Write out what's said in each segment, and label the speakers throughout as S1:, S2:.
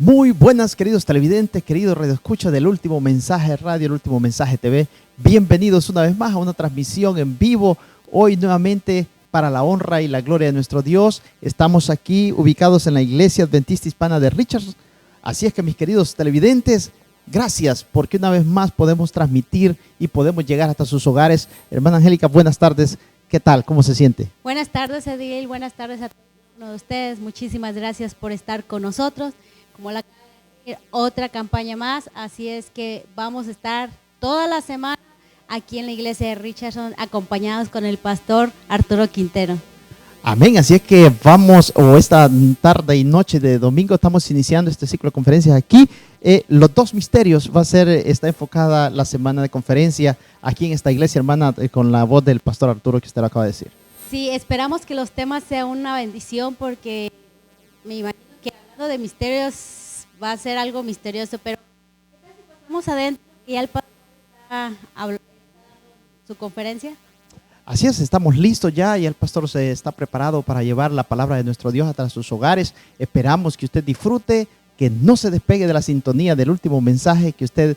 S1: Muy buenas, queridos televidentes, queridos radioescuchas del Último Mensaje Radio, el Último Mensaje TV. Bienvenidos una vez más a una transmisión en vivo. Hoy nuevamente para la honra y la gloria de nuestro Dios. Estamos aquí ubicados en la Iglesia Adventista Hispana de Richardson. Así es que, mis queridos televidentes, gracias porque una vez más podemos transmitir y podemos llegar hasta sus hogares. Hermana Angélica, buenas tardes. ¿Qué tal? ¿Cómo se siente?
S2: Buenas tardes, Edil. Buenas tardes a todos ustedes. Muchísimas gracias por estar con nosotros. Como otra campaña más, así es que vamos a estar toda la semana aquí en la iglesia de Richardson acompañados con el pastor Arturo Quintero. Amén, así es que vamos, esta tarde y noche de domingo estamos iniciando este ciclo de conferencias aquí. Los dos misterios está enfocada la semana de conferencia aquí en esta iglesia, hermana, con la voz del pastor Arturo que usted lo acaba de decir. Sí, esperamos que los temas sean una bendición porque me imagino que hablando de misterios va a ser algo misterioso, pero vamos adentro y al pastor está hablando su conferencia. Así es, estamos listos ya y el pastor se está preparado para llevar la palabra de nuestro Dios hasta sus hogares. Esperamos que usted disfrute, que no se despegue de la sintonía del Último Mensaje, que usted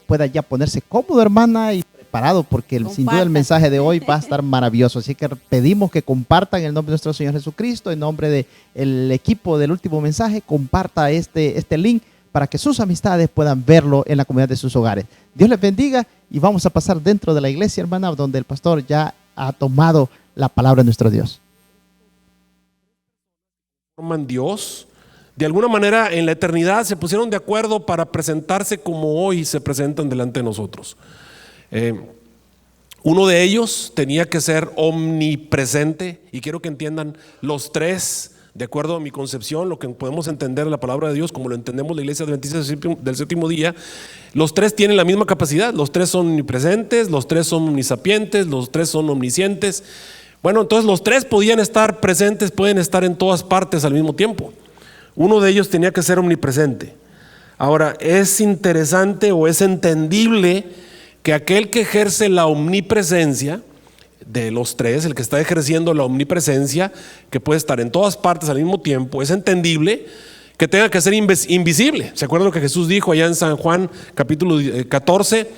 S2: pueda ya ponerse cómodo, hermana, y preparado, porque sin duda el mensaje de hoy va a estar maravilloso. Así que pedimos que compartan en el nombre de nuestro Señor Jesucristo, en nombre del equipo del Último Mensaje, comparta este link para que sus amistades puedan verlo en la comunidad de sus hogares. Dios les bendiga y vamos a pasar dentro de la iglesia, hermana, donde el pastor ya ha tomado la palabra de nuestro Dios.
S3: Dios, de alguna manera en la eternidad se pusieron de acuerdo para presentarse como hoy se presentan delante de nosotros. Uno de ellos tenía que ser omnipresente, y quiero que entiendan los tres, de acuerdo a mi concepción, lo que podemos entender de la palabra de Dios, como lo entendemos la Iglesia Adventista del Séptimo Día. Los tres tienen la misma capacidad, los tres son omnipresentes, los tres son omnisapientes, los tres son omniscientes. Bueno, entonces los tres podían estar presentes, pueden estar en todas partes al mismo tiempo. Uno de ellos tenía que ser omnipresente. Ahora, es interesante o es entendible que aquel que ejerce la omnipresencia de los tres, el que está ejerciendo la omnipresencia, que puede estar en todas partes al mismo tiempo, es entendible que tenga que ser invisible. ¿Se acuerdan lo que Jesús dijo allá en San Juan capítulo 14?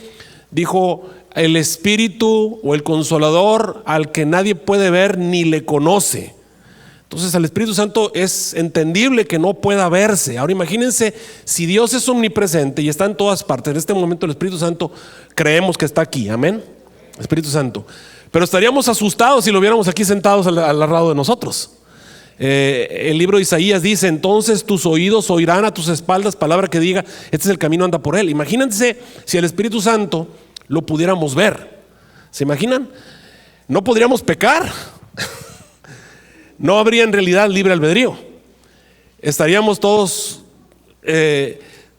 S3: Dijo: el Espíritu o el Consolador al que nadie puede ver ni le conoce. Entonces al Espíritu Santo es entendible que no pueda verse. Ahora imagínense, si Dios es omnipresente y está en todas partes, en este momento el Espíritu Santo creemos que está aquí, amén, Espíritu Santo. Pero estaríamos asustados si lo viéramos aquí sentados al lado de nosotros. El libro de Isaías dice: entonces tus oídos oirán a tus espaldas palabra que diga, este es el camino, anda por él. Imagínense si el Espíritu Santo lo pudiéramos ver. ¿Se imaginan? No podríamos pecar. No habría en realidad libre albedrío. Estaríamos todos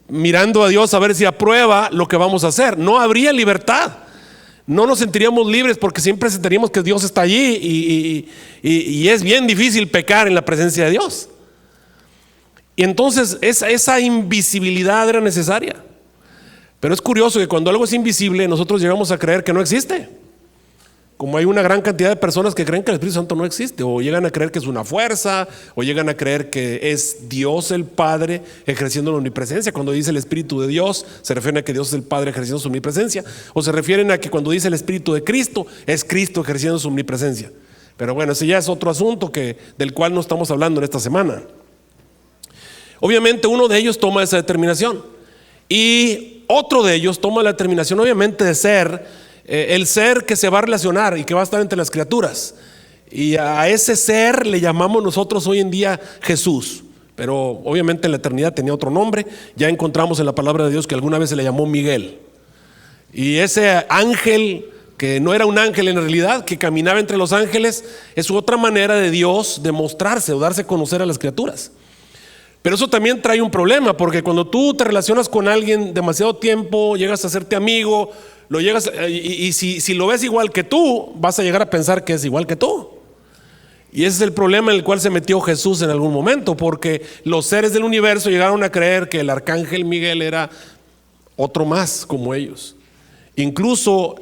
S3: mirando a Dios a ver si aprueba lo que vamos a hacer. No habría libertad. No nos sentiríamos libres porque siempre sentiríamos que Dios está allí y es bien difícil pecar en la presencia de Dios. Y entonces esa invisibilidad era necesaria. Pero es curioso que cuando algo es invisible nosotros llegamos a creer que no existe. Como hay una gran cantidad de personas que creen que el Espíritu Santo no existe, o llegan a creer que es una fuerza, o llegan a creer que es Dios el Padre ejerciendo la omnipresencia. Cuando dice el Espíritu de Dios, se refieren a que Dios es el Padre ejerciendo su omnipresencia, o se refieren a que cuando dice el Espíritu de Cristo, es Cristo ejerciendo su omnipresencia. Pero bueno, ese ya es otro asunto del cual no estamos hablando en esta semana. Obviamente uno de ellos toma esa determinación, y otro de ellos toma la determinación obviamente de ser el ser que se va a relacionar y que va a estar entre las criaturas, y a ese ser le llamamos nosotros hoy en día Jesús, pero obviamente en la eternidad tenía otro nombre. Ya encontramos en la palabra de Dios que alguna vez se le llamó Miguel, y ese ángel que no era un ángel en realidad, que caminaba entre los ángeles, es otra manera de Dios de mostrarse o darse a conocer a las criaturas. Pero eso también trae un problema, porque cuando tú te relacionas con alguien demasiado tiempo, llegas a hacerte amigo, y si lo ves igual que tú, vas a llegar a pensar que es igual que tú. Y ese es el problema en el cual se metió Jesús en algún momento, porque los seres del universo llegaron a creer que el arcángel Miguel era otro más como ellos. Incluso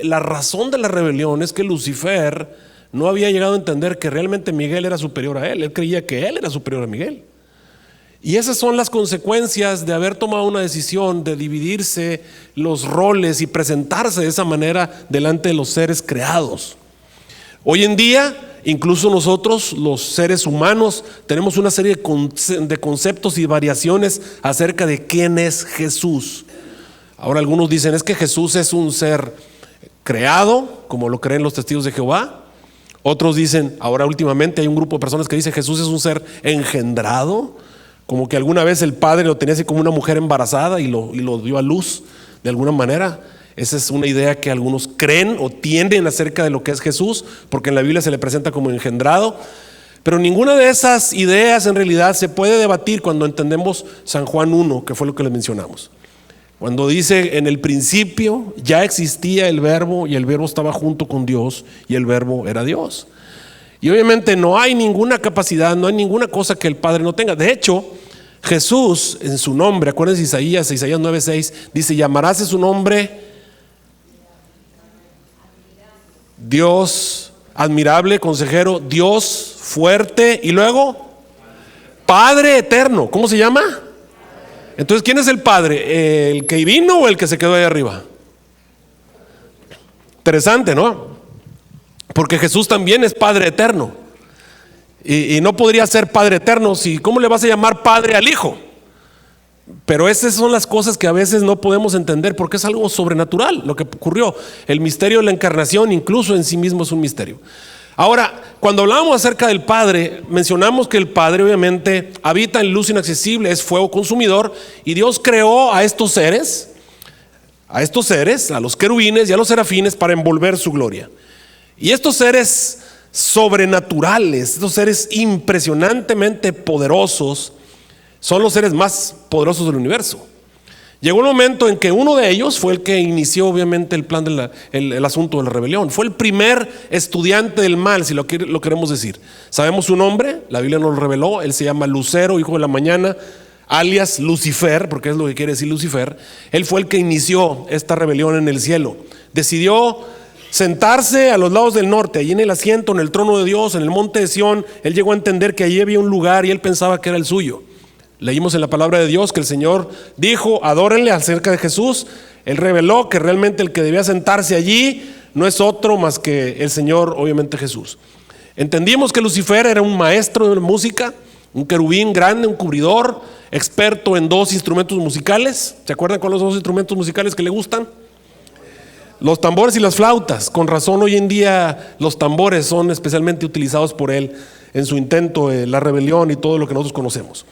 S3: la razón de la rebelión es que Lucifer no había llegado a entender que realmente Miguel era superior a él. Él creía que él era superior a Miguel. Y esas son las consecuencias de haber tomado una decisión de dividirse los roles y presentarse de esa manera delante de los seres creados. Hoy en día, incluso nosotros, los seres humanos, tenemos una serie de conceptos y variaciones acerca de quién es Jesús. Ahora algunos dicen, es que Jesús es un ser creado, como lo creen los testigos de Jehová. Otros dicen, ahora últimamente hay un grupo de personas que dice Jesús es un ser engendrado, como que alguna vez el padre lo tenía así como una mujer embarazada y lo dio a luz de alguna manera. Esa es una idea que algunos creen o tienden acerca de lo que es Jesús, porque en la Biblia se le presenta como engendrado. Pero ninguna de esas ideas en realidad se puede debatir cuando entendemos San Juan 1, que fue lo que les mencionamos. Cuando dice, en el principio ya existía el verbo y el verbo estaba junto con Dios y el verbo era Dios. Y obviamente no hay ninguna capacidad, no hay ninguna cosa que el Padre no tenga. De hecho, Jesús en su nombre, acuérdense Isaías 9:6, dice, llamarás su nombre Dios admirable, consejero, Dios fuerte y luego Padre eterno. ¿Cómo se llama? Entonces, ¿quién es el Padre? ¿El que vino o el que se quedó ahí arriba? Interesante, ¿no? Porque Jesús también es Padre eterno. Y no podría ser Padre eterno si, ¿cómo le vas a llamar Padre al Hijo? Pero esas son las cosas que a veces no podemos entender porque es algo sobrenatural lo que ocurrió. El misterio de la encarnación incluso en sí mismo es un misterio. Ahora, cuando hablamos acerca del Padre, mencionamos que el Padre obviamente habita en luz inaccesible, es fuego consumidor, y Dios creó a estos seres, a los querubines y a los serafines para envolver su gloria. Y estos seres sobrenaturales, estos seres impresionantemente poderosos, son los seres más poderosos del universo. Llegó el momento en que uno de ellos fue el que inició obviamente el plan el asunto de la rebelión. Fue el primer estudiante del mal, si lo queremos decir. Sabemos su nombre, la Biblia nos lo reveló. Él se llama Lucero, hijo de la mañana, alias Lucifer, porque es lo que quiere decir Lucifer. Él fue el que inició esta rebelión en el cielo. Decidió sentarse a los lados del norte, allí en el asiento, en el trono de Dios, en el monte de Sión. Él llegó a entender que allí había un lugar y él pensaba que era el suyo. Leímos en la palabra de Dios que el Señor dijo, adórenle acerca de Jesús. Él reveló que realmente el que debía sentarse allí no es otro más que el Señor, obviamente Jesús. Entendimos que Lucifer era un maestro de música, un querubín grande, un cubridor, experto en 2 instrumentos musicales. ¿Se acuerdan cuáles son los 2 instrumentos musicales que le gustan? Los tambores y las flautas. Con razón hoy en día los tambores son especialmente utilizados por él en su intento de la rebelión y todo lo que nosotros conocemos.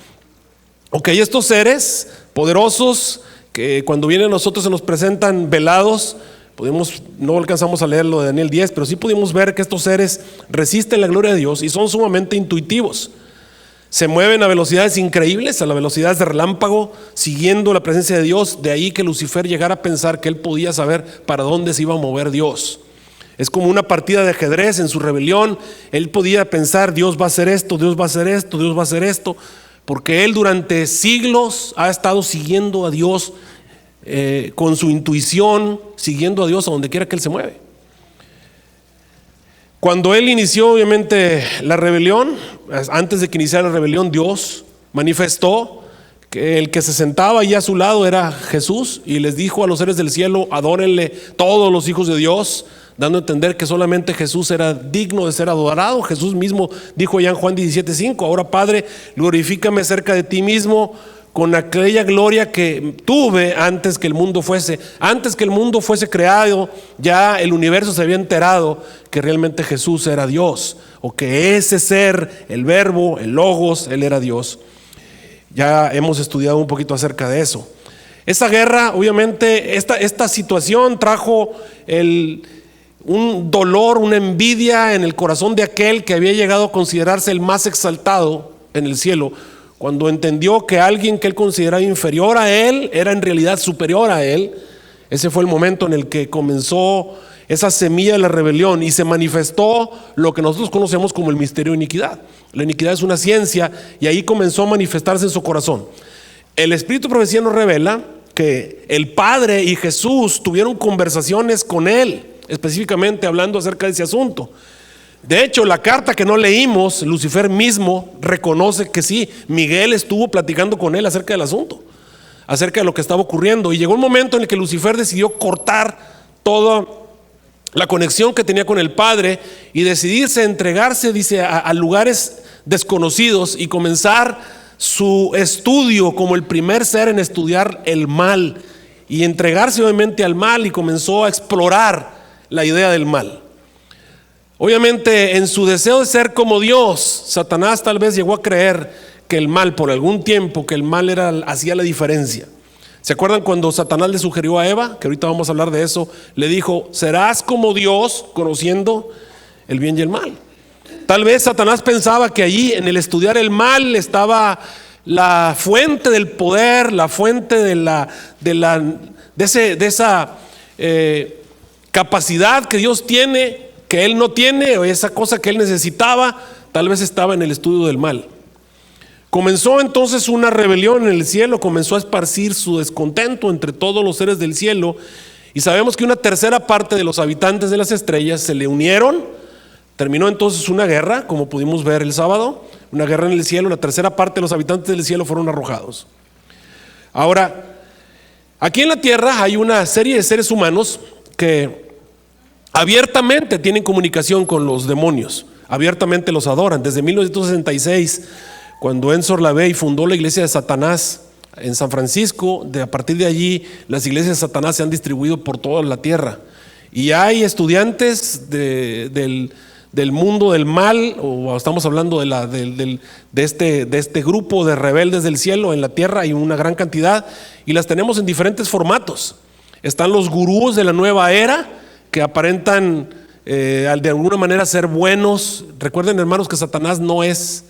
S3: Ok, estos seres poderosos que cuando vienen a nosotros se nos presentan velados, no alcanzamos a leer lo de Daniel 10, pero sí pudimos ver que estos seres resisten la gloria de Dios y son sumamente intuitivos. Se mueven a velocidades increíbles, a las velocidades de relámpago, siguiendo la presencia de Dios. De ahí que Lucifer llegara a pensar que él podía saber para dónde se iba a mover Dios. Es como una partida de ajedrez en su rebelión. Él podía pensar, Dios va a hacer esto, Dios va a hacer esto, Dios va a hacer esto. Porque él durante siglos ha estado siguiendo a Dios con su intuición, siguiendo a Dios a donde quiera que él se mueve. Cuando él inició obviamente la rebelión, antes de que iniciara la rebelión, Dios manifestó que el que se sentaba allí a su lado era Jesús y les dijo a los seres del cielo, adórenle todos los hijos de Dios, dando a entender que solamente Jesús era digno de ser adorado. Jesús mismo dijo ya en Juan 17:5, ahora Padre, glorifícame cerca de ti mismo con aquella gloria que tuve antes que el mundo fuese. Antes que el mundo fuese creado, ya el universo se había enterado que realmente Jesús era Dios, o que ese ser, el verbo, el logos, él era Dios. Ya hemos estudiado un poquito acerca de eso. Esa guerra, obviamente, esta situación trajo un dolor, una envidia en el corazón de aquel que había llegado a considerarse el más exaltado en el cielo, cuando entendió que alguien que él consideraba inferior a él era en realidad superior a él. Ese fue el momento en el que comenzó esa semilla de la rebelión y se manifestó lo que nosotros conocemos como el misterio de iniquidad. La iniquidad es una ciencia y ahí comenzó a manifestarse en su corazón. El Espíritu de Profecía nos revela que el Padre y Jesús tuvieron conversaciones con él, específicamente hablando acerca de ese asunto. De hecho, la carta que no leímos, Lucifer mismo reconoce que sí, Miguel estuvo platicando con él acerca del asunto, acerca de lo que estaba ocurriendo. Y llegó un momento en el que Lucifer decidió cortar toda la conexión que tenía con el Padre y decidirse entregarse, dice, a lugares desconocidos y comenzar su estudio como el primer ser en estudiar el mal y entregarse obviamente al mal, y comenzó a explorar la idea del mal. Obviamente, en su deseo de ser como Dios, Satanás tal vez llegó a creer que el mal, por algún tiempo, que el mal hacía la diferencia. ¿Se acuerdan cuando Satanás le sugirió a Eva, que ahorita vamos a hablar de eso? Le dijo: serás como Dios, conociendo el bien y el mal. Tal vez Satanás pensaba que allí, en el estudiar el mal, estaba la fuente del poder, la fuente de esa capacidad que Dios tiene, que él no tiene, o esa cosa que él necesitaba. Tal vez estaba en el estudio del mal. Comenzó entonces una rebelión en el cielo, comenzó a esparcir su descontento entre todos los seres del cielo, y sabemos que una tercera parte de los habitantes de las estrellas se le unieron. Terminó entonces una guerra, como pudimos ver el sábado, una guerra en el cielo. La tercera parte de los habitantes del cielo fueron arrojados. Ahora, aquí en la tierra hay una serie de seres humanos que abiertamente tienen comunicación con los demonios, abiertamente los adoran. Desde 1966, cuando Enzor LaVey fundó la iglesia de Satanás en San Francisco, a partir de allí las iglesias de Satanás se han distribuido por toda la tierra, y hay estudiantes del mundo del mal, o estamos hablando de este grupo de rebeldes del cielo en la tierra. Hay una gran cantidad y las tenemos en diferentes formatos. Están los gurús de la nueva era, que aparentan de alguna manera ser buenos. Recuerden, hermanos, que Satanás no es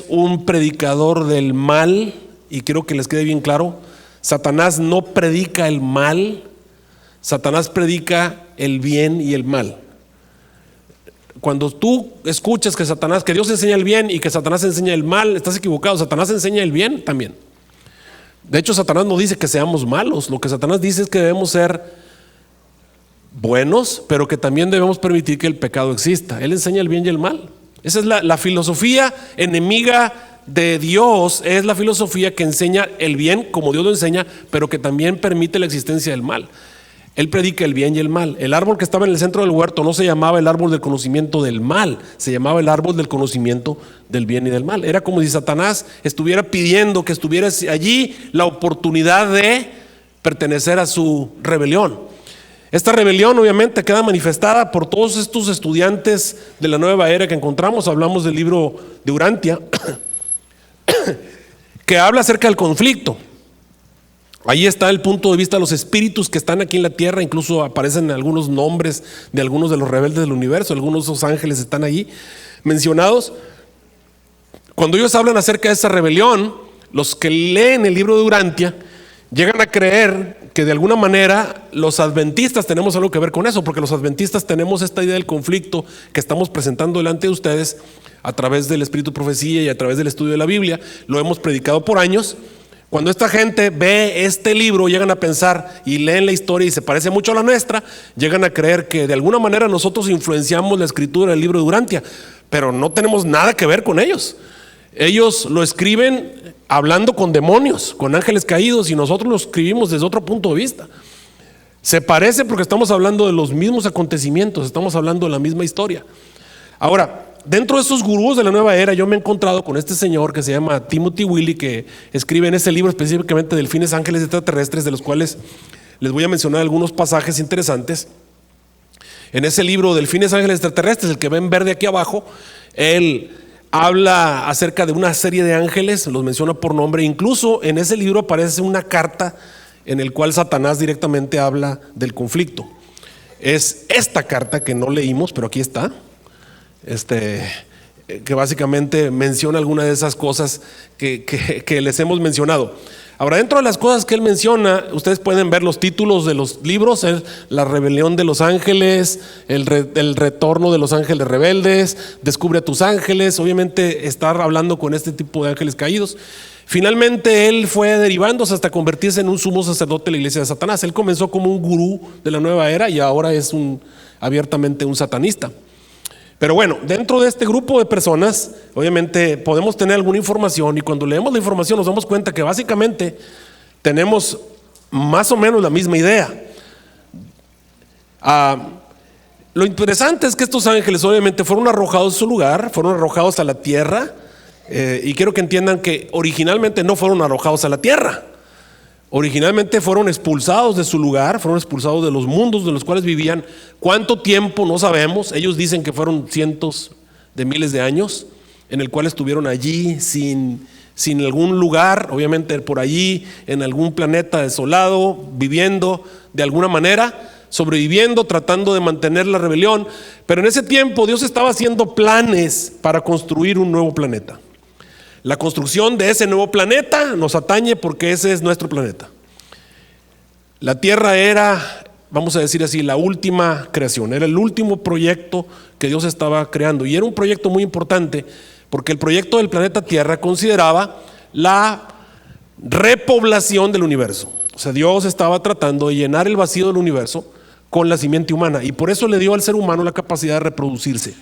S3: un predicador del mal, y quiero que les quede bien claro: Satanás no predica el mal, Satanás predica el bien y el mal. Cuando tú escuchas que Dios enseña el bien y que Satanás enseña el mal, estás equivocado. Satanás enseña el bien también. De hecho, Satanás no dice que seamos malos. Lo que Satanás dice es que debemos ser buenos, pero que también debemos permitir que el pecado exista. Él enseña el bien y el mal. Esa es la filosofía enemiga de Dios. Es la filosofía que enseña el bien como Dios lo enseña, pero que también permite la existencia del mal. Él predica el bien y el mal. El árbol que estaba en el centro del huerto no se llamaba el árbol del conocimiento del mal, se llamaba el árbol del conocimiento del bien y del mal. Era como si Satanás estuviera pidiendo que estuviera allí la oportunidad de pertenecer a su rebelión. Esta rebelión obviamente queda manifestada por todos estos estudiantes de la nueva era que encontramos. Hablamos del libro de Urantia, que habla acerca del conflicto. Ahí está el punto de vista de los espíritus que están aquí en la tierra. Incluso aparecen algunos nombres de algunos de los rebeldes del universo. Algunos de esos ángeles están ahí mencionados. Cuando ellos hablan acerca de esa rebelión, los que leen el libro de Urantia llegan a creer que de alguna manera los adventistas tenemos algo que ver con eso, porque los adventistas tenemos esta idea del conflicto que estamos presentando delante de ustedes a través del espíritu de profecía y a través del estudio de la Biblia. Lo hemos predicado por años. Cuando esta gente ve este libro, llegan a pensar y leen la historia y se parece mucho a la nuestra, llegan a creer que de alguna manera nosotros influenciamos la escritura del libro de Urantia, pero no tenemos nada que ver con ellos. Ellos lo escriben hablando con demonios, con ángeles caídos, y nosotros lo escribimos desde otro punto de vista. Se parece porque estamos hablando de los mismos acontecimientos, estamos hablando de la misma historia. Ahora, dentro de esos gurús de la nueva era, yo me he encontrado con este señor que se llama Timothy Willy, que escribe en ese libro específicamente Delfines, Ángeles Extraterrestres, de los cuales les voy a mencionar algunos pasajes interesantes. En ese libro Delfines, Ángeles Extraterrestres, el que ven verde aquí abajo, él habla acerca de una serie de ángeles, los menciona por nombre. Incluso en ese libro aparece una carta en el cual Satanás directamente habla del conflicto. Es esta carta que no leímos, pero aquí está, que básicamente menciona algunas de esas cosas que les hemos mencionado. Ahora, dentro de las cosas que él menciona, ustedes pueden ver los títulos de los libros: La rebelión de los ángeles, el retorno de los ángeles rebeldes, Descubre a tus ángeles. Obviamente está hablando con este tipo de ángeles caídos. Finalmente él fue derivándose hasta convertirse en un sumo sacerdote de la iglesia de Satanás. Él comenzó como un gurú de la nueva era y ahora es abiertamente un satanista. Pero bueno, dentro de este grupo de personas, obviamente podemos tener alguna información, y cuando leemos la información nos damos cuenta que básicamente tenemos más o menos la misma idea. Lo interesante es que estos ángeles obviamente fueron arrojados de su lugar, fueron arrojados a la tierra, y quiero que entiendan que originalmente no fueron arrojados a la tierra. Originalmente fueron expulsados de su lugar, fueron expulsados de los mundos de los cuales vivían. ¿Cuánto tiempo? No sabemos. Ellos dicen que fueron cientos de miles de años en el cual estuvieron allí sin algún lugar, obviamente por allí en algún planeta desolado, viviendo de alguna manera, sobreviviendo, tratando de mantener la rebelión. Pero en ese tiempo Dios estaba haciendo planes para construir un nuevo planeta. La construcción de ese nuevo planeta nos atañe porque ese es nuestro planeta. La tierra era, vamos a decir así, la última creación, era el último proyecto que Dios estaba creando, y era un proyecto muy importante porque el proyecto del planeta Tierra consideraba la repoblación del universo. O sea, Dios estaba tratando de llenar el vacío del universo con la simiente humana, y por eso le dio al ser humano la capacidad de reproducirse.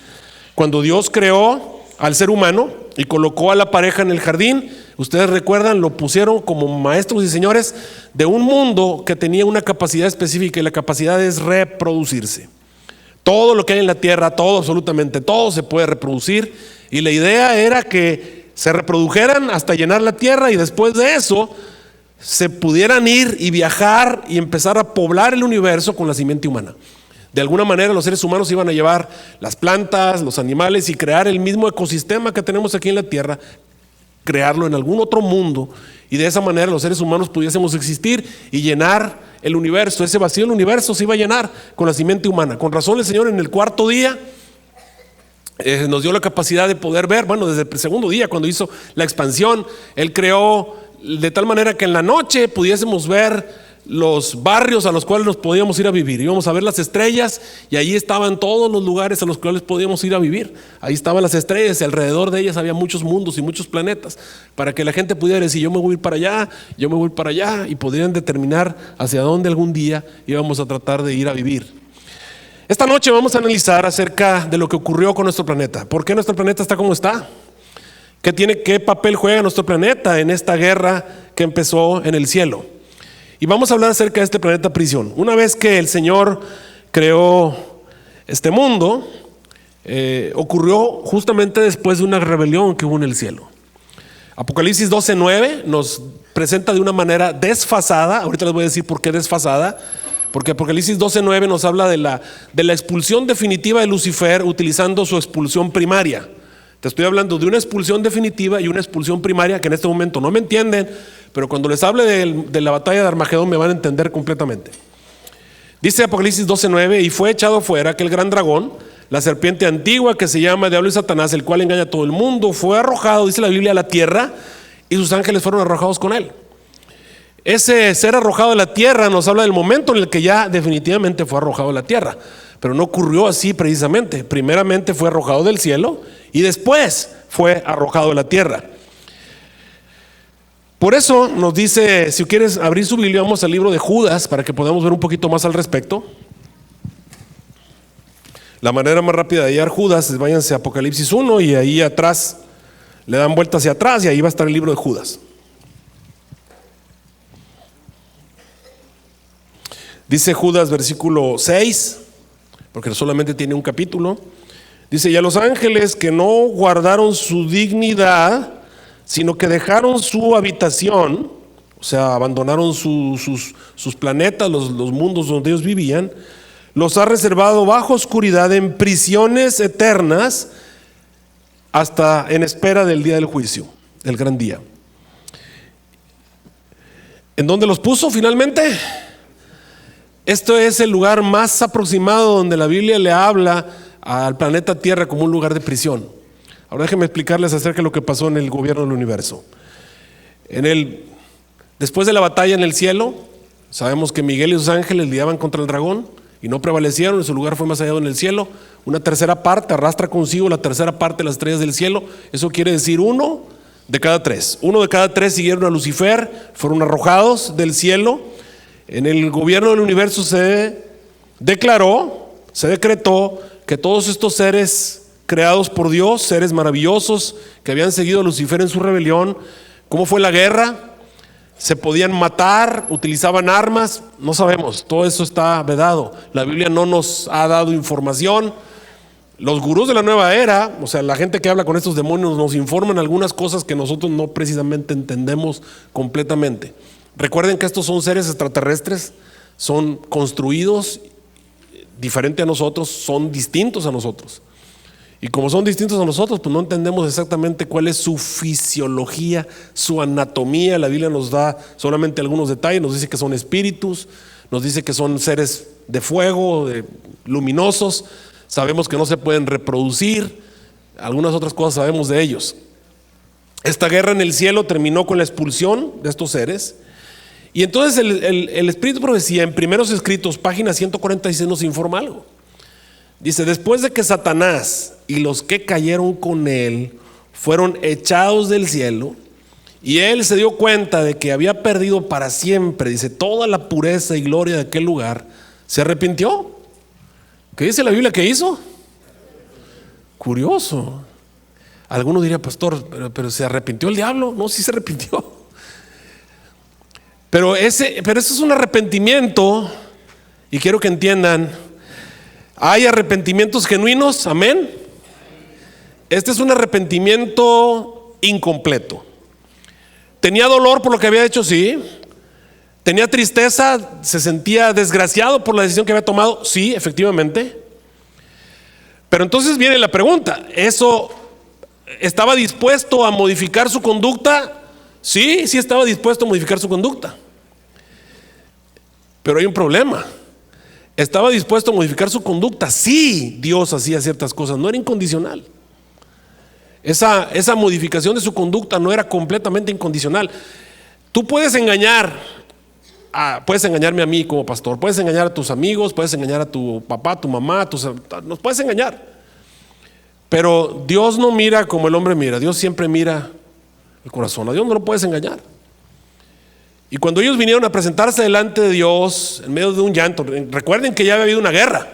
S3: Cuando Dios creó al ser humano y colocó a la pareja en el jardín, ustedes recuerdan, lo pusieron como maestros y señores de un mundo que tenía una capacidad específica, y la capacidad es reproducirse. Todo lo que hay en la tierra, todo, absolutamente todo se puede reproducir, y la idea era que se reprodujeran hasta llenar la tierra, y después de eso se pudieran ir y viajar y empezar a poblar el universo con la simiente humana. De alguna manera los seres humanos iban a llevar las plantas, los animales, y crear el mismo ecosistema que tenemos aquí en la tierra, crearlo en algún otro mundo, y de esa manera los seres humanos pudiésemos existir y llenar el universo. Ese vacío del universo se iba a llenar con la simiente humana. Con razón el Señor en el cuarto día nos dio la capacidad de poder ver, bueno, desde el segundo día cuando hizo la expansión, Él creó de tal manera que en la noche pudiésemos ver los barrios a los cuales nos podíamos ir a vivir. Íbamos a ver las estrellas, y allí estaban todos los lugares a los cuales podíamos ir a vivir. Ahí estaban las estrellas, y alrededor de ellas había muchos mundos y muchos planetas, para que la gente pudiera decir: yo me voy a ir para allá, yo me voy para allá, y podrían determinar hacia dónde algún día íbamos a tratar de ir a vivir. Esta noche vamos a analizar acerca de lo que ocurrió con nuestro planeta. ¿Por qué nuestro planeta está como está? ¿Qué papel juega nuestro planeta en esta guerra que empezó en el cielo? Y vamos a hablar acerca de este planeta prisión. Una vez que el Señor creó este mundo, ocurrió justamente después de una rebelión que hubo en el cielo. Apocalipsis 12:9 nos presenta de una manera desfasada. Ahorita les voy a decir por qué desfasada. Porque Apocalipsis 12:9 nos habla de la expulsión definitiva de Lucifer, utilizando su expulsión primaria. Te estoy hablando de una expulsión definitiva y una expulsión primaria que en este momento no me entienden, pero cuando les hable de la batalla de Armagedón me van a entender completamente. Dice Apocalipsis 12:9: y fue echado fuera aquel gran dragón, la serpiente antigua que se llama Diablo y Satanás, el cual engaña a todo el mundo. Fue arrojado, dice la Biblia, a la tierra, y sus ángeles fueron arrojados con él. Ese ser arrojado a la tierra nos habla del momento en el que ya definitivamente fue arrojado a la tierra, pero no ocurrió así precisamente. Primeramente fue arrojado del cielo y después fue arrojado a la tierra. Por eso nos dice, si quieres abrir su Biblia, vamos al libro de Judas para que podamos ver un poquito más al respecto. La manera más rápida de hallar Judas es váyanse a Apocalipsis 1 y ahí atrás le dan vuelta hacia atrás y ahí va a estar el libro de Judas. Dice Judas versículo 6, porque solamente tiene un capítulo. Dice: y a los ángeles que no guardaron su dignidad, sino que dejaron su habitación, o sea, abandonaron sus planetas, los mundos donde ellos vivían, los ha reservado bajo oscuridad en prisiones eternas hasta en espera del día del juicio, del gran día. ¿En dónde los puso finalmente? Esto es el lugar más aproximado donde la Biblia le habla al planeta Tierra como un lugar de prisión. Ahora déjenme explicarles acerca de lo que pasó en el gobierno del universo. Después de la batalla en el cielo, sabemos que Miguel y sus ángeles lidiaban contra el dragón y no prevalecieron, y su lugar fue más allá en el cielo. Una tercera parte arrastra consigo la tercera parte de las estrellas del cielo. Eso quiere decir 1 de cada 3. 1 de cada 3 siguieron a Lucifer, fueron arrojados del cielo. En el gobierno del universo se decretó que todos estos seres creados por Dios, seres maravillosos que habían seguido a Lucifer en su rebelión. ¿Cómo fue la guerra? ¿Se podían matar? ¿Utilizaban armas? No sabemos, todo eso está vedado. La Biblia no nos ha dado información. Los gurús de la nueva era, o sea, la gente que habla con estos demonios, nos informan algunas cosas que nosotros no precisamente entendemos completamente. Recuerden que estos son seres extraterrestres, son construidos diferente a nosotros, son distintos a nosotros. Y como son distintos a nosotros, pues no entendemos exactamente cuál es su fisiología, su anatomía. La Biblia nos da solamente algunos detalles, nos dice que son espíritus, nos dice que son seres de fuego, luminosos. Sabemos que no se pueden reproducir, algunas otras cosas sabemos de ellos. Esta guerra en el cielo terminó con la expulsión de estos seres. Y entonces el Espíritu de Profecía en Primeros Escritos, página 146, nos informa algo. Dice: después de que Satanás y los que cayeron con él fueron echados del cielo, y él se dio cuenta de que había perdido para siempre, dice, toda la pureza y gloria de aquel lugar, se arrepintió. ¿Qué dice la Biblia que hizo? Curioso. Alguno diría: pastor, pero ¿se arrepintió el diablo? No, sí se arrepintió. Pero ese es un arrepentimiento, y quiero que entiendan, hay arrepentimientos genuinos, amén. Este es un arrepentimiento incompleto. Tenía dolor por lo que había hecho, sí. Tenía tristeza, se sentía desgraciado por la decisión que había tomado, sí, efectivamente. Pero entonces viene la pregunta: ¿eso estaba dispuesto a modificar su conducta? Sí, sí estaba dispuesto a modificar su conducta. Pero hay un problema. Estaba dispuesto a modificar su conducta. Sí, Dios hacía ciertas cosas, no era incondicional. Esa modificación de su conducta no era completamente incondicional. Tú puedes engañarme a mí como pastor, puedes engañar a tus amigos, puedes engañar a tu papá, a tu mamá, nos puedes engañar. Pero Dios no mira como el hombre mira, Dios siempre mira el corazón. A Dios no lo puedes engañar. Y cuando ellos vinieron a presentarse delante de Dios en medio de un llanto, recuerden que ya había habido una guerra.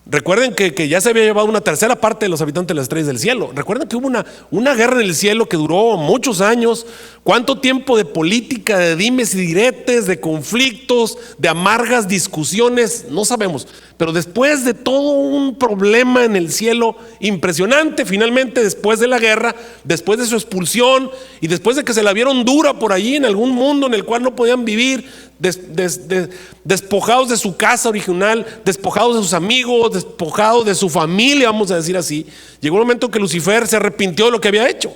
S3: Recuerden que ya se había llevado una tercera parte de los habitantes de las estrellas del cielo. Recuerden que hubo una guerra en el cielo que duró muchos años. ¿Cuánto tiempo de política, de dimes y diretes, de conflictos, de amargas discusiones? No sabemos. Pero después de todo un problema en el cielo impresionante, finalmente después de la guerra, después de su expulsión y después de que se la vieron dura por allí en algún mundo en el cual no podían vivir, despojados de su casa original, despojados de sus amigos, despojados de su familia, vamos a decir así, llegó un momento que Lucifer se arrepintió de lo que había hecho.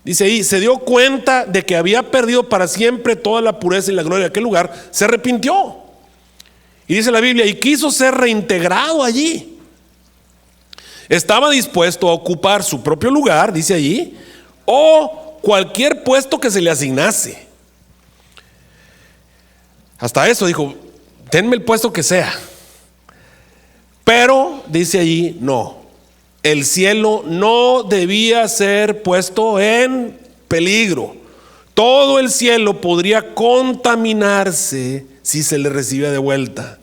S3: Dice ahí, se dio cuenta de que había perdido para siempre toda la pureza y la gloria de aquel lugar, se arrepintió. Y dice la Biblia, y quiso ser reintegrado allí. Estaba dispuesto a ocupar su propio lugar, dice allí, o cualquier puesto que se le asignase. Hasta eso dijo, denme el puesto que sea. Pero dice allí, no, el cielo no debía ser puesto en peligro. Todo el cielo podría contaminarse si se le recibía de vuelta,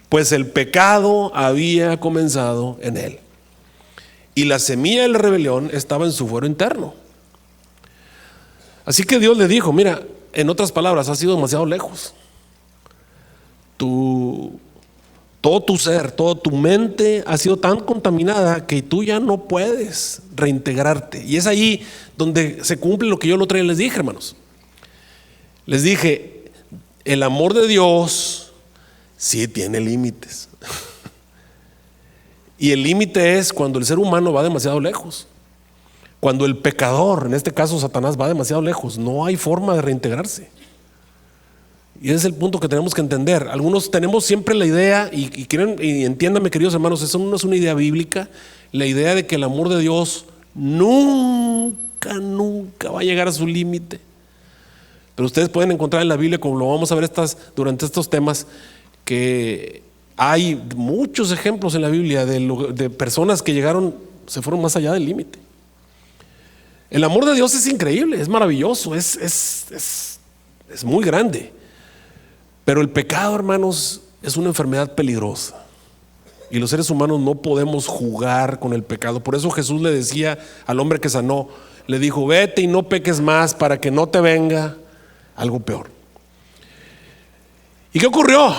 S3: pues el pecado había comenzado en él. Y la semilla de la rebelión estaba en su fuero interno. Así que Dios le dijo, mira, en otras palabras, has ido demasiado lejos. Todo tu ser, toda tu mente ha sido tan contaminada que tú ya no puedes reintegrarte. Y es ahí donde se cumple lo que yo el otro día les dije, hermanos. Les dije, el amor de Dios sí tiene límites. Y el límite es cuando el ser humano va demasiado lejos. Cuando el pecador, en este caso Satanás, va demasiado lejos, no hay forma de reintegrarse. Y ese es el punto que tenemos que entender. Algunos tenemos siempre la idea, y entiéndanme, queridos hermanos, eso no es una idea bíblica, la idea de que el amor de Dios nunca va a llegar a su límite. Pero ustedes pueden encontrar en la Biblia, como lo vamos a ver durante estos temas, que hay muchos ejemplos en la Biblia de personas que se fueron más allá del límite. El amor de Dios es increíble, es maravilloso, es muy grande. Pero el pecado, hermanos, es una enfermedad peligrosa. Y los seres humanos no podemos jugar con el pecado. Por eso Jesús le decía al hombre que sanó, le dijo: vete y no peques más para que no te venga algo peor. ¿Y qué ocurrió?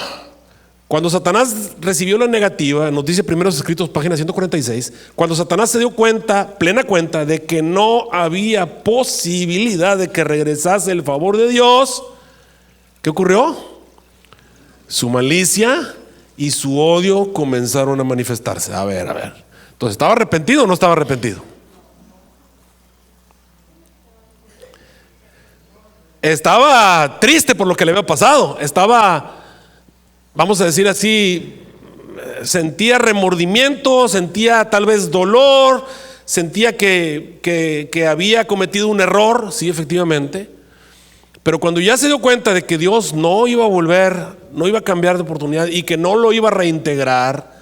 S3: Cuando Satanás recibió la negativa, nos dice Primeros Escritos, página 146, cuando Satanás se dio cuenta, plena cuenta, de que no había posibilidad de que regresase el favor de Dios, ¿qué ocurrió? Su malicia y su odio comenzaron a manifestarse. A ver. Entonces, ¿estaba arrepentido o no estaba arrepentido? Estaba triste por lo que le había pasado. Estaba, vamos a decir así, sentía remordimiento, sentía tal vez dolor, sentía que había cometido un error, sí, efectivamente. Pero cuando ya se dio cuenta de que Dios no iba a volver, no iba a cambiar de oportunidad y que no lo iba a reintegrar,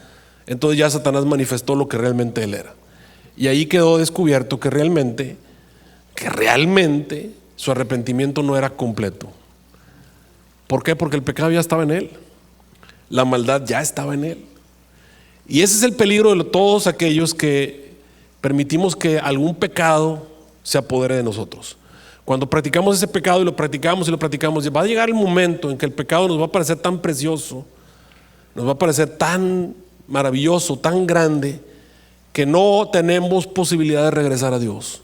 S3: entonces ya Satanás manifestó lo que realmente él era. Y ahí quedó descubierto que realmente su arrepentimiento no era completo. ¿Por qué? Porque el pecado ya estaba en él. La maldad ya estaba en él. Y ese es el peligro de todos aquellos que permitimos que algún pecado se apodere de nosotros. Cuando practicamos ese pecado y lo practicamos, va a llegar el momento en que el pecado nos va a parecer tan precioso, nos va a parecer tan maravilloso, tan grande, que no tenemos posibilidad de regresar a Dios.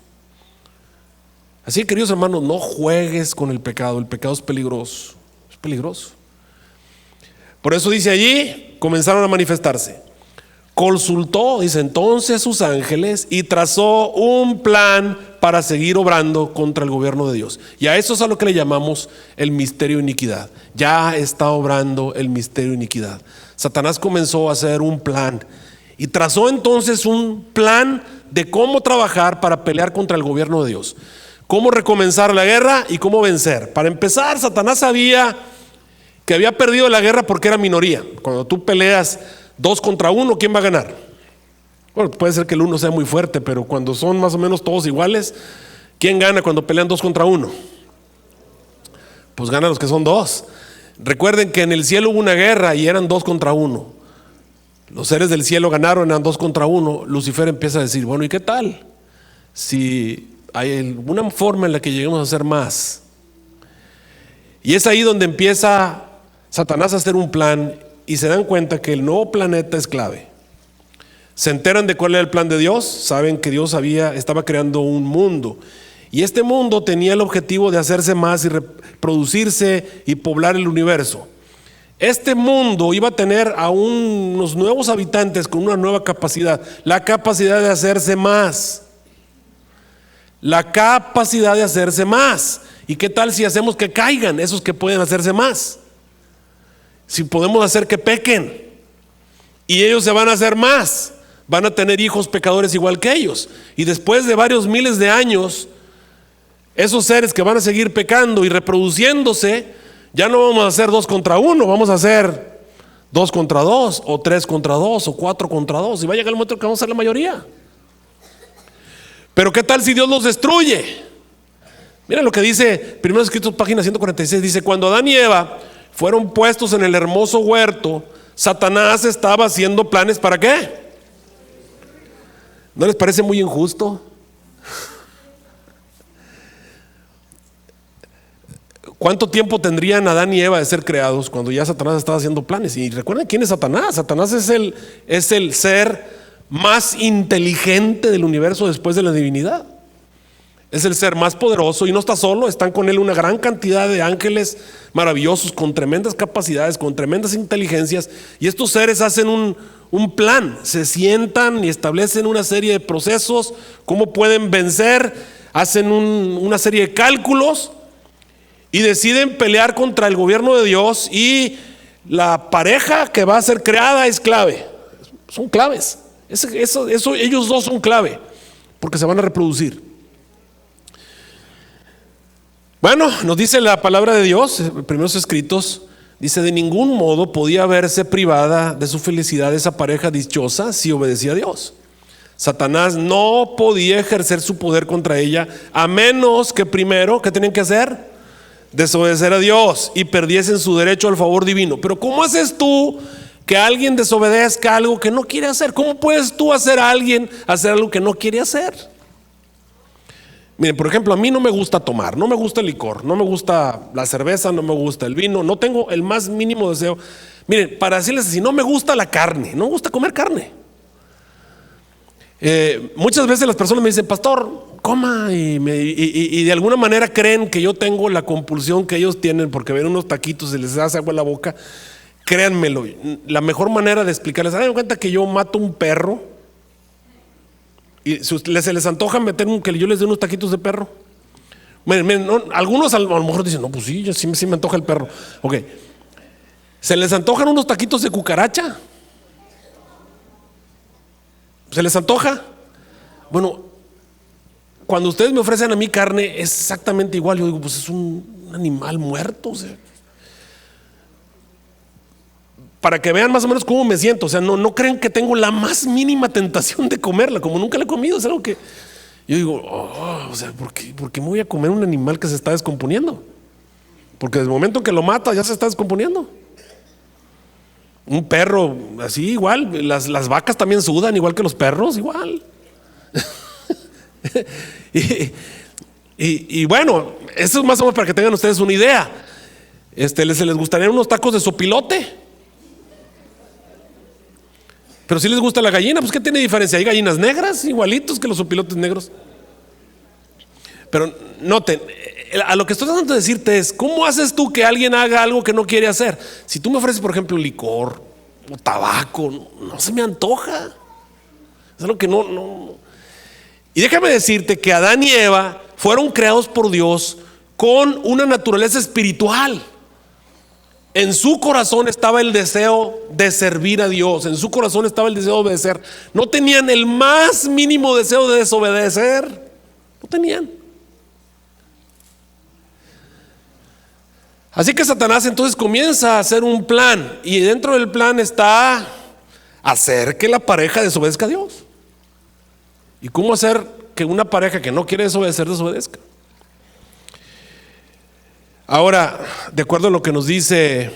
S3: Así que, queridos hermanos, no juegues con el pecado es peligroso, es peligroso. Por eso dice allí, comenzaron a manifestarse. Consultó, dice, entonces sus ángeles y trazó un plan para seguir obrando contra el gobierno de Dios. Y a eso es a lo que le llamamos el misterio de iniquidad. Ya está obrando el misterio de iniquidad. Satanás comenzó a hacer un plan y trazó entonces un plan de cómo trabajar para pelear contra el gobierno de Dios. Cómo recomenzar la guerra y cómo vencer. Para empezar, Satanás sabía que había perdido la guerra porque era minoría. Cuando tú peleas 2 contra 1, ¿quién va a ganar? Bueno, puede ser que el uno sea muy fuerte, pero cuando son más o menos todos iguales, ¿quién gana cuando pelean 2 contra 1? Pues ganan los que son 2. Recuerden que en el cielo hubo una guerra y eran 2 contra 1. Los seres del cielo ganaron, eran 2 contra 1. Lucifer empieza a decir, bueno, ¿y qué tal si hay alguna forma en la que lleguemos a hacer más? Y es ahí donde empieza Satanás a hacer un plan y se dan cuenta que el nuevo planeta es clave. Se enteran de cuál era el plan de Dios, saben que Dios estaba creando un mundo. Y este mundo tenía el objetivo de hacerse más y reproducirse y poblar el universo. Este mundo iba a tener a unos nuevos habitantes con una nueva capacidad, la capacidad de hacerse más. La capacidad de hacerse más. ¿Y qué tal si hacemos que caigan esos que pueden hacerse más? Si podemos hacer que pequen y ellos se van a hacer más, van a tener hijos pecadores igual que ellos. Y después de varios miles de años, esos seres que van a seguir pecando y reproduciéndose, ya no vamos a hacer 2 contra 1, vamos a hacer 2 contra 2, o 3 contra 2, o 4 contra 2. Y va a llegar el momento que vamos a ser la mayoría. Pero ¿qué tal si Dios los destruye? Miren lo que dice Primeros Escritos, página 146. Dice, cuando Adán y Eva fueron puestos en el hermoso huerto, Satanás estaba haciendo planes ¿para qué? ¿No les parece muy injusto? ¿Cuánto tiempo tendrían Adán y Eva de ser creados cuando ya Satanás estaba haciendo planes? Y recuerden quién es Satanás. Satanás es el ser más inteligente del universo después de la divinidad. Es el ser más poderoso y no está solo, están con él una gran cantidad de ángeles maravillosos con tremendas capacidades, con tremendas inteligencias. Y estos seres hacen un plan, se sientan y establecen una serie de procesos, cómo pueden vencer, hacen una serie de cálculos y deciden pelear contra el gobierno de Dios. Y la pareja que va a ser creada es clave, son claves. Ellos dos son clave porque se van a reproducir. Bueno, nos dice la palabra de Dios, en Primeros Escritos, dice, de ningún modo podía verse privada de su felicidad esa pareja dichosa si obedecía a Dios. Satanás no podía ejercer su poder contra ella a menos que primero, ¿qué tenían que hacer? Desobedecer a Dios y perdiesen su derecho al favor divino. Pero ¿cómo haces tú que alguien desobedezca algo que no quiere hacer. ¿Cómo puedes tú hacer a alguien hacer algo que no quiere hacer? Miren, por ejemplo, a mí no me gusta tomar, no me gusta el licor, no me gusta la cerveza, no me gusta el vino, no tengo el más mínimo deseo. Miren, para decirles así, no me gusta la carne, no me gusta comer carne. Muchas veces las personas me dicen, pastor, coma, y de alguna manera creen que yo tengo la compulsión que ellos tienen porque ven unos taquitos y les hace agua en la boca. Créanmelo, la mejor manera de explicarles, hagan cuenta que yo mato un perro y se les antoja meter que yo les dé unos taquitos de perro. Miren, no, algunos a lo mejor dicen, no, pues sí, yo sí me antoja el perro. Ok, ¿se les antojan unos taquitos de cucaracha? ¿Se les antoja? Bueno, cuando ustedes me ofrecen a mí carne es exactamente igual. Yo digo, pues es un animal muerto, o sea, para que vean más o menos cómo me siento. O sea, no creen que tengo la más mínima tentación de comerla, como nunca la he comido. Es algo que yo digo, o sea, ¿por qué me voy a comer un animal que se está descomponiendo? Porque desde el momento que lo mata ya se está descomponiendo. Un perro así igual, las vacas también sudan igual que los perros, igual. y bueno, eso es más o menos para que tengan ustedes una idea. ¿Les gustarían unos tacos de sopilote? Pero si les gusta la gallina, pues ¿qué tiene diferencia? Hay gallinas negras igualitos que los sopilotes negros. Pero noten, a lo que estoy tratando de decirte es, ¿cómo haces tú que alguien haga algo que no quiere hacer? Si tú me ofreces, por ejemplo, licor o tabaco, no se me antoja. Es algo que no. Y déjame decirte que Adán y Eva fueron creados por Dios con una naturaleza espiritual. En su corazón estaba el deseo de servir a Dios, en su corazón estaba el deseo de obedecer. No tenían el más mínimo deseo de desobedecer, no tenían. Así que Satanás entonces comienza a hacer un plan, y dentro del plan está hacer que la pareja desobedezca a Dios. ¿Y cómo hacer que una pareja que no quiere desobedecer, desobedezca? Ahora, de acuerdo a lo que nos dice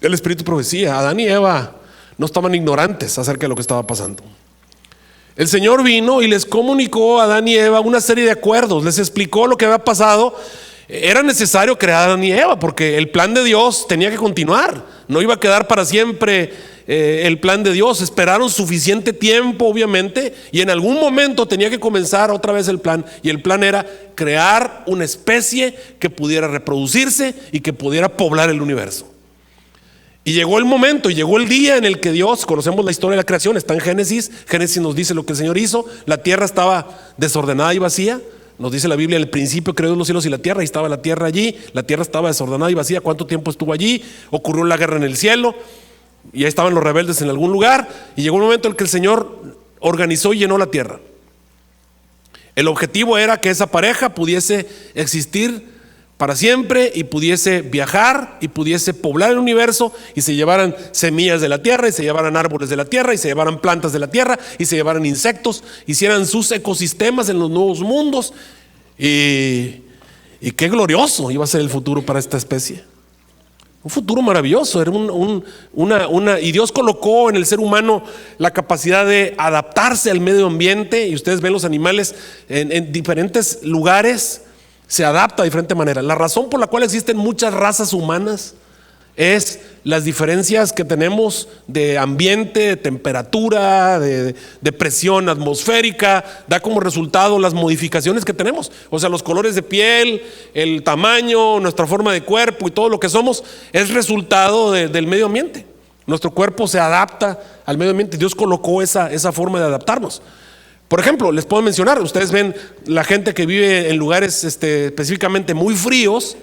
S3: el Espíritu de Profecía, Adán y Eva no estaban ignorantes acerca de lo que estaba pasando. El Señor vino y les comunicó a Adán y Eva una serie de acuerdos, les explicó lo que había pasado. Era necesario crear a Adán y Eva porque el plan de Dios tenía que continuar, no iba a quedar para siempre el plan de Dios. Esperaron suficiente tiempo, obviamente, y en algún momento tenía que comenzar otra vez el plan, y el plan era crear una especie que pudiera reproducirse y que pudiera poblar el universo. Y llegó el momento, y llegó el día en el que Dios, conocemos la historia de la creación, está en Génesis nos dice lo que el Señor hizo. La tierra estaba desordenada y vacía. Nos dice la Biblia, en el principio creó los cielos y la tierra, y estaba la tierra allí. La tierra estaba desordenada y vacía. ¿Cuánto tiempo estuvo allí? Ocurrió la guerra en el cielo, y ahí estaban los rebeldes en algún lugar, y llegó un momento en que el Señor organizó y llenó la tierra. El objetivo era que esa pareja pudiese existir para siempre, y pudiese viajar, y pudiese poblar el universo, y se llevaran semillas de la tierra, y se llevaran árboles de la tierra, y se llevaran plantas de la tierra, y se llevaran insectos, hicieran sus ecosistemas en los nuevos mundos. Y qué glorioso iba a ser el futuro para esta especie. Un futuro maravilloso. Era y Dios colocó en el ser humano la capacidad de adaptarse al medio ambiente, y ustedes ven los animales en diferentes lugares, se adapta de diferente manera. La razón por la cual existen muchas razas humanas es las diferencias que tenemos de ambiente, de temperatura, de presión atmosférica. Da como resultado las modificaciones que tenemos. O sea, los colores de piel, el tamaño, nuestra forma de cuerpo y todo lo que somos es resultado del medio ambiente. Nuestro cuerpo se adapta al medio ambiente. Dios colocó esa forma de adaptarnos. Por ejemplo, les puedo mencionar, ustedes ven la gente que vive en lugares específicamente muy fríos,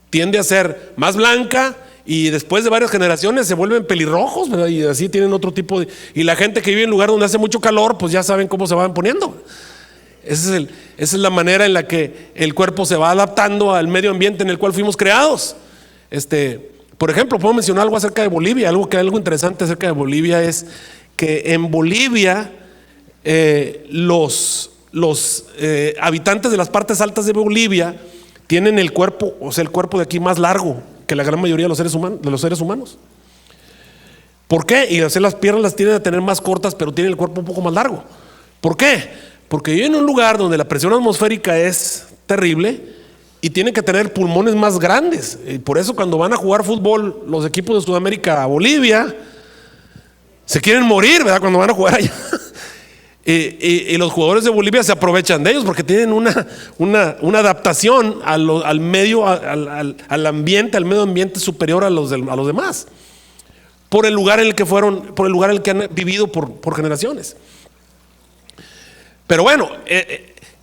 S3: tiende a ser más blanca, y después de varias generaciones se vuelven pelirrojos, ¿verdad? Y así tienen otro tipo de... Y la gente que vive en lugares donde hace mucho calor, pues ya saben cómo se van poniendo. Esa es la manera en la que el cuerpo se va adaptando al medio ambiente en el cual fuimos creados. Por ejemplo, puedo mencionar algo acerca de Bolivia. Algo interesante acerca de Bolivia es que en Bolivia los habitantes de las partes altas de Bolivia tienen el cuerpo, o sea, el cuerpo de aquí más largo que la gran mayoría de los seres humanos. ¿Por qué? Y las piernas las tienen a tener más cortas, pero tienen el cuerpo un poco más largo. ¿Por qué? Porque viven en un lugar donde la presión atmosférica es terrible y tienen que tener pulmones más grandes. Y por eso cuando van a jugar fútbol los equipos de Sudamérica a Bolivia, se quieren morir, ¿verdad? Cuando van a jugar allá. Y los jugadores de Bolivia se aprovechan de ellos porque tienen una adaptación al medio, al ambiente, al medio ambiente superior a los demás. Por el lugar en el que fueron, por el lugar en el que han vivido por generaciones. Pero bueno,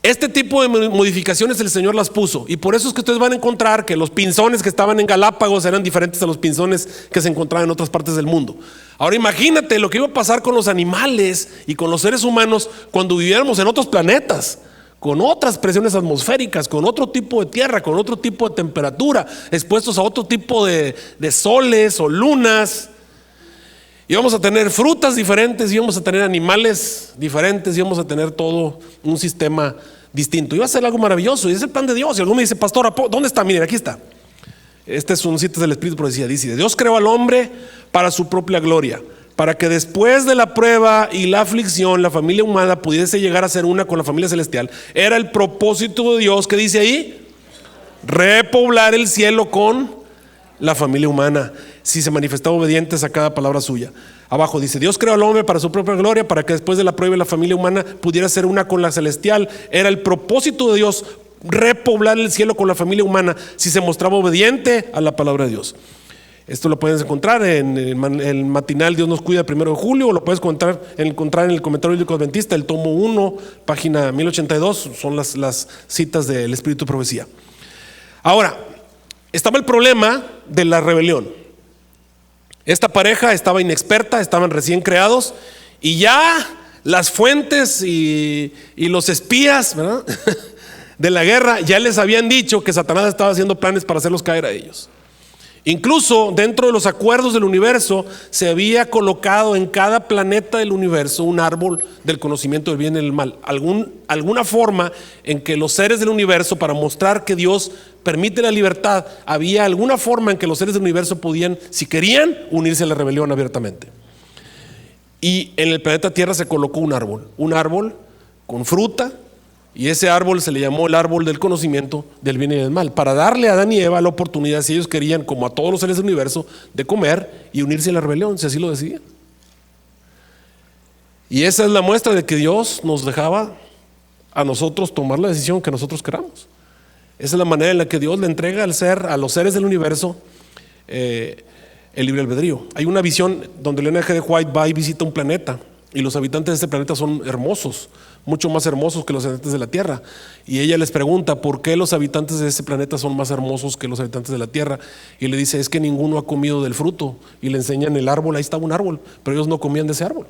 S3: este tipo de modificaciones el Señor las puso. Y por eso es que ustedes van a encontrar que los pinzones que estaban en Galápagos eran diferentes a los pinzones que se encontraban en otras partes del mundo. Ahora imagínate lo que iba a pasar con los animales y con los seres humanos cuando viviéramos en otros planetas, con otras presiones atmosféricas, con otro tipo de tierra, con otro tipo de temperatura, expuestos a otro tipo de soles o lunas. Íbamos a tener frutas diferentes, íbamos a tener animales diferentes, íbamos a tener todo un sistema distinto. Iba a ser algo maravilloso y es el plan de Dios. Y alguno me dice, pastor, ¿dónde está? Miren, aquí está. Este es un cita del Espíritu Profecía. Dice, Dios creó al hombre para su propia gloria, para que después de la prueba y la aflicción, la familia humana pudiese llegar a ser una con la familia celestial. Era el propósito de Dios, que dice ahí, repoblar el cielo con la familia humana, si se manifestaba obedientes a cada palabra suya. Abajo dice, Dios creó al hombre para su propia gloria, para que después de la prueba y la familia humana pudiera ser una con la celestial. Era el propósito de Dios repoblar el cielo con la familia humana, si se mostraba obediente a la palabra de Dios. Esto lo puedes encontrar en el matinal Dios nos cuida, 1 de julio, o lo puedes encontrar en el comentario bíblico adventista, el tomo 1, página 1082, son las citas del Espíritu de Profecía. Ahora, estaba el problema de la rebelión. Esta pareja estaba inexperta, estaban recién creados y ya las fuentes y los espías, ¿verdad?, de la guerra ya les habían dicho que Satanás estaba haciendo planes para hacerlos caer a ellos. Incluso dentro de los acuerdos del universo se había colocado en cada planeta del universo un árbol del conocimiento del bien y del mal. Alguna forma en que los seres del universo, para mostrar que Dios permite la libertad, había alguna forma en que los seres del universo podían, si querían, unirse a la rebelión abiertamente. Y en el planeta Tierra se colocó un árbol con fruta. Y ese árbol se le llamó el árbol del conocimiento del bien y del mal, para darle a Adán y Eva la oportunidad, si ellos querían, como a todos los seres del universo, de comer y unirse a la rebelión, si así lo decidían. Y esa es la muestra de que Dios nos dejaba a nosotros tomar la decisión que nosotros queramos. Esa es la manera en la que Dios le entrega a los seres del universo el libre albedrío. Hay una visión donde Elena G. de White va y visita un planeta, y los habitantes de este planeta son hermosos, mucho más hermosos que los habitantes de la Tierra. Y ella les pregunta por qué los habitantes de este planeta son más hermosos que los habitantes de la Tierra. Y le dice, es que ninguno ha comido del fruto. Y le enseñan el árbol, ahí estaba un árbol, pero ellos no comían de ese árbol.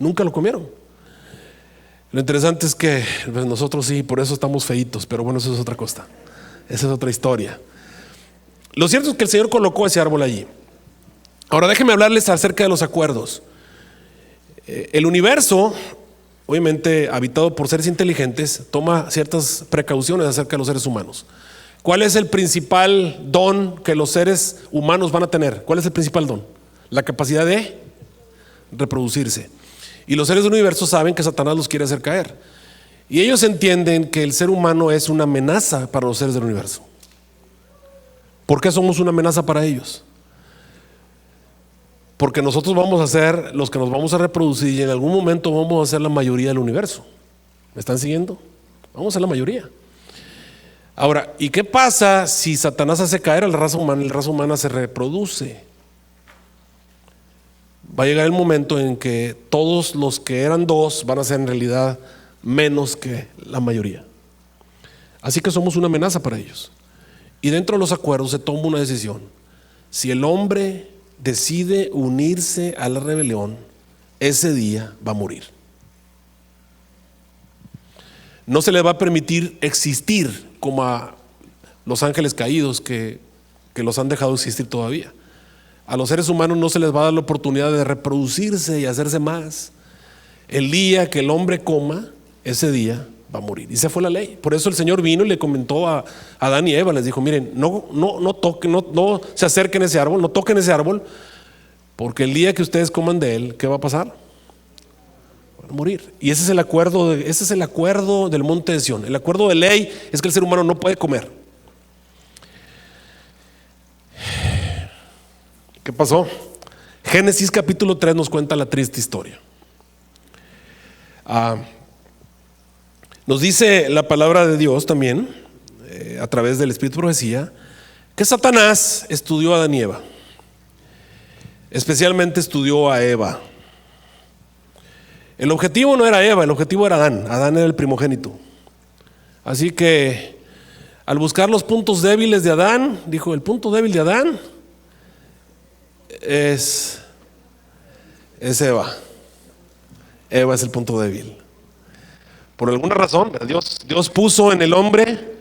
S3: Nunca lo comieron. Lo interesante es que pues, nosotros sí, por eso estamos feitos, pero bueno, eso es otra cosa. Esa es otra historia. Lo cierto es que el Señor colocó ese árbol allí. Ahora déjenme hablarles acerca de los acuerdos. El universo, obviamente habitado por seres inteligentes, toma ciertas precauciones acerca de los seres humanos. ¿Cuál es el principal don que los seres humanos van a tener? ¿Cuál es el principal don? La capacidad de reproducirse. Y los seres del universo saben que Satanás los quiere hacer caer. Y ellos entienden que el ser humano es una amenaza para los seres del universo. ¿Por qué somos una amenaza para ellos? Porque nosotros vamos a ser los que nos vamos a reproducir y en algún momento vamos a ser la mayoría del universo. ¿Me están siguiendo? Vamos a ser la mayoría. Ahora, ¿y qué pasa si Satanás hace caer a la raza humana y la raza humana se reproduce? Va a llegar el momento en que todos los que eran dos van a ser en realidad menos que la mayoría. Así que somos una amenaza para ellos. Y dentro de los acuerdos se toma una decisión. Si el hombre decide unirse a la rebelión, ese día va a morir. No se le va a permitir existir como a los ángeles caídos que los han dejado existir todavía. A los seres humanos no se les va a dar la oportunidad de reproducirse y hacerse más. El día que el hombre coma, ese día va a morir. Y esa fue la ley. Por eso el Señor vino y le comentó a Adán y Eva, les dijo, miren, no toquen, no se acerquen a ese árbol, no toquen ese árbol, porque el día que ustedes coman de él, ¿qué va a pasar? Van a morir. Y ese es el acuerdo del monte de Sión. El acuerdo de ley es que el ser humano no puede comer. ¿Qué pasó? Génesis capítulo 3 nos cuenta la triste historia. Nos dice la palabra de Dios también, a través del Espíritu de Profecía, que Satanás estudió a Adán y Eva. Especialmente estudió a Eva. El objetivo no era Eva, el objetivo era Adán. Adán era el primogénito. Así que al buscar los puntos débiles de Adán, dijo: el punto débil de Adán es Eva. Eva es el punto débil. Por alguna razón, Dios puso en el hombre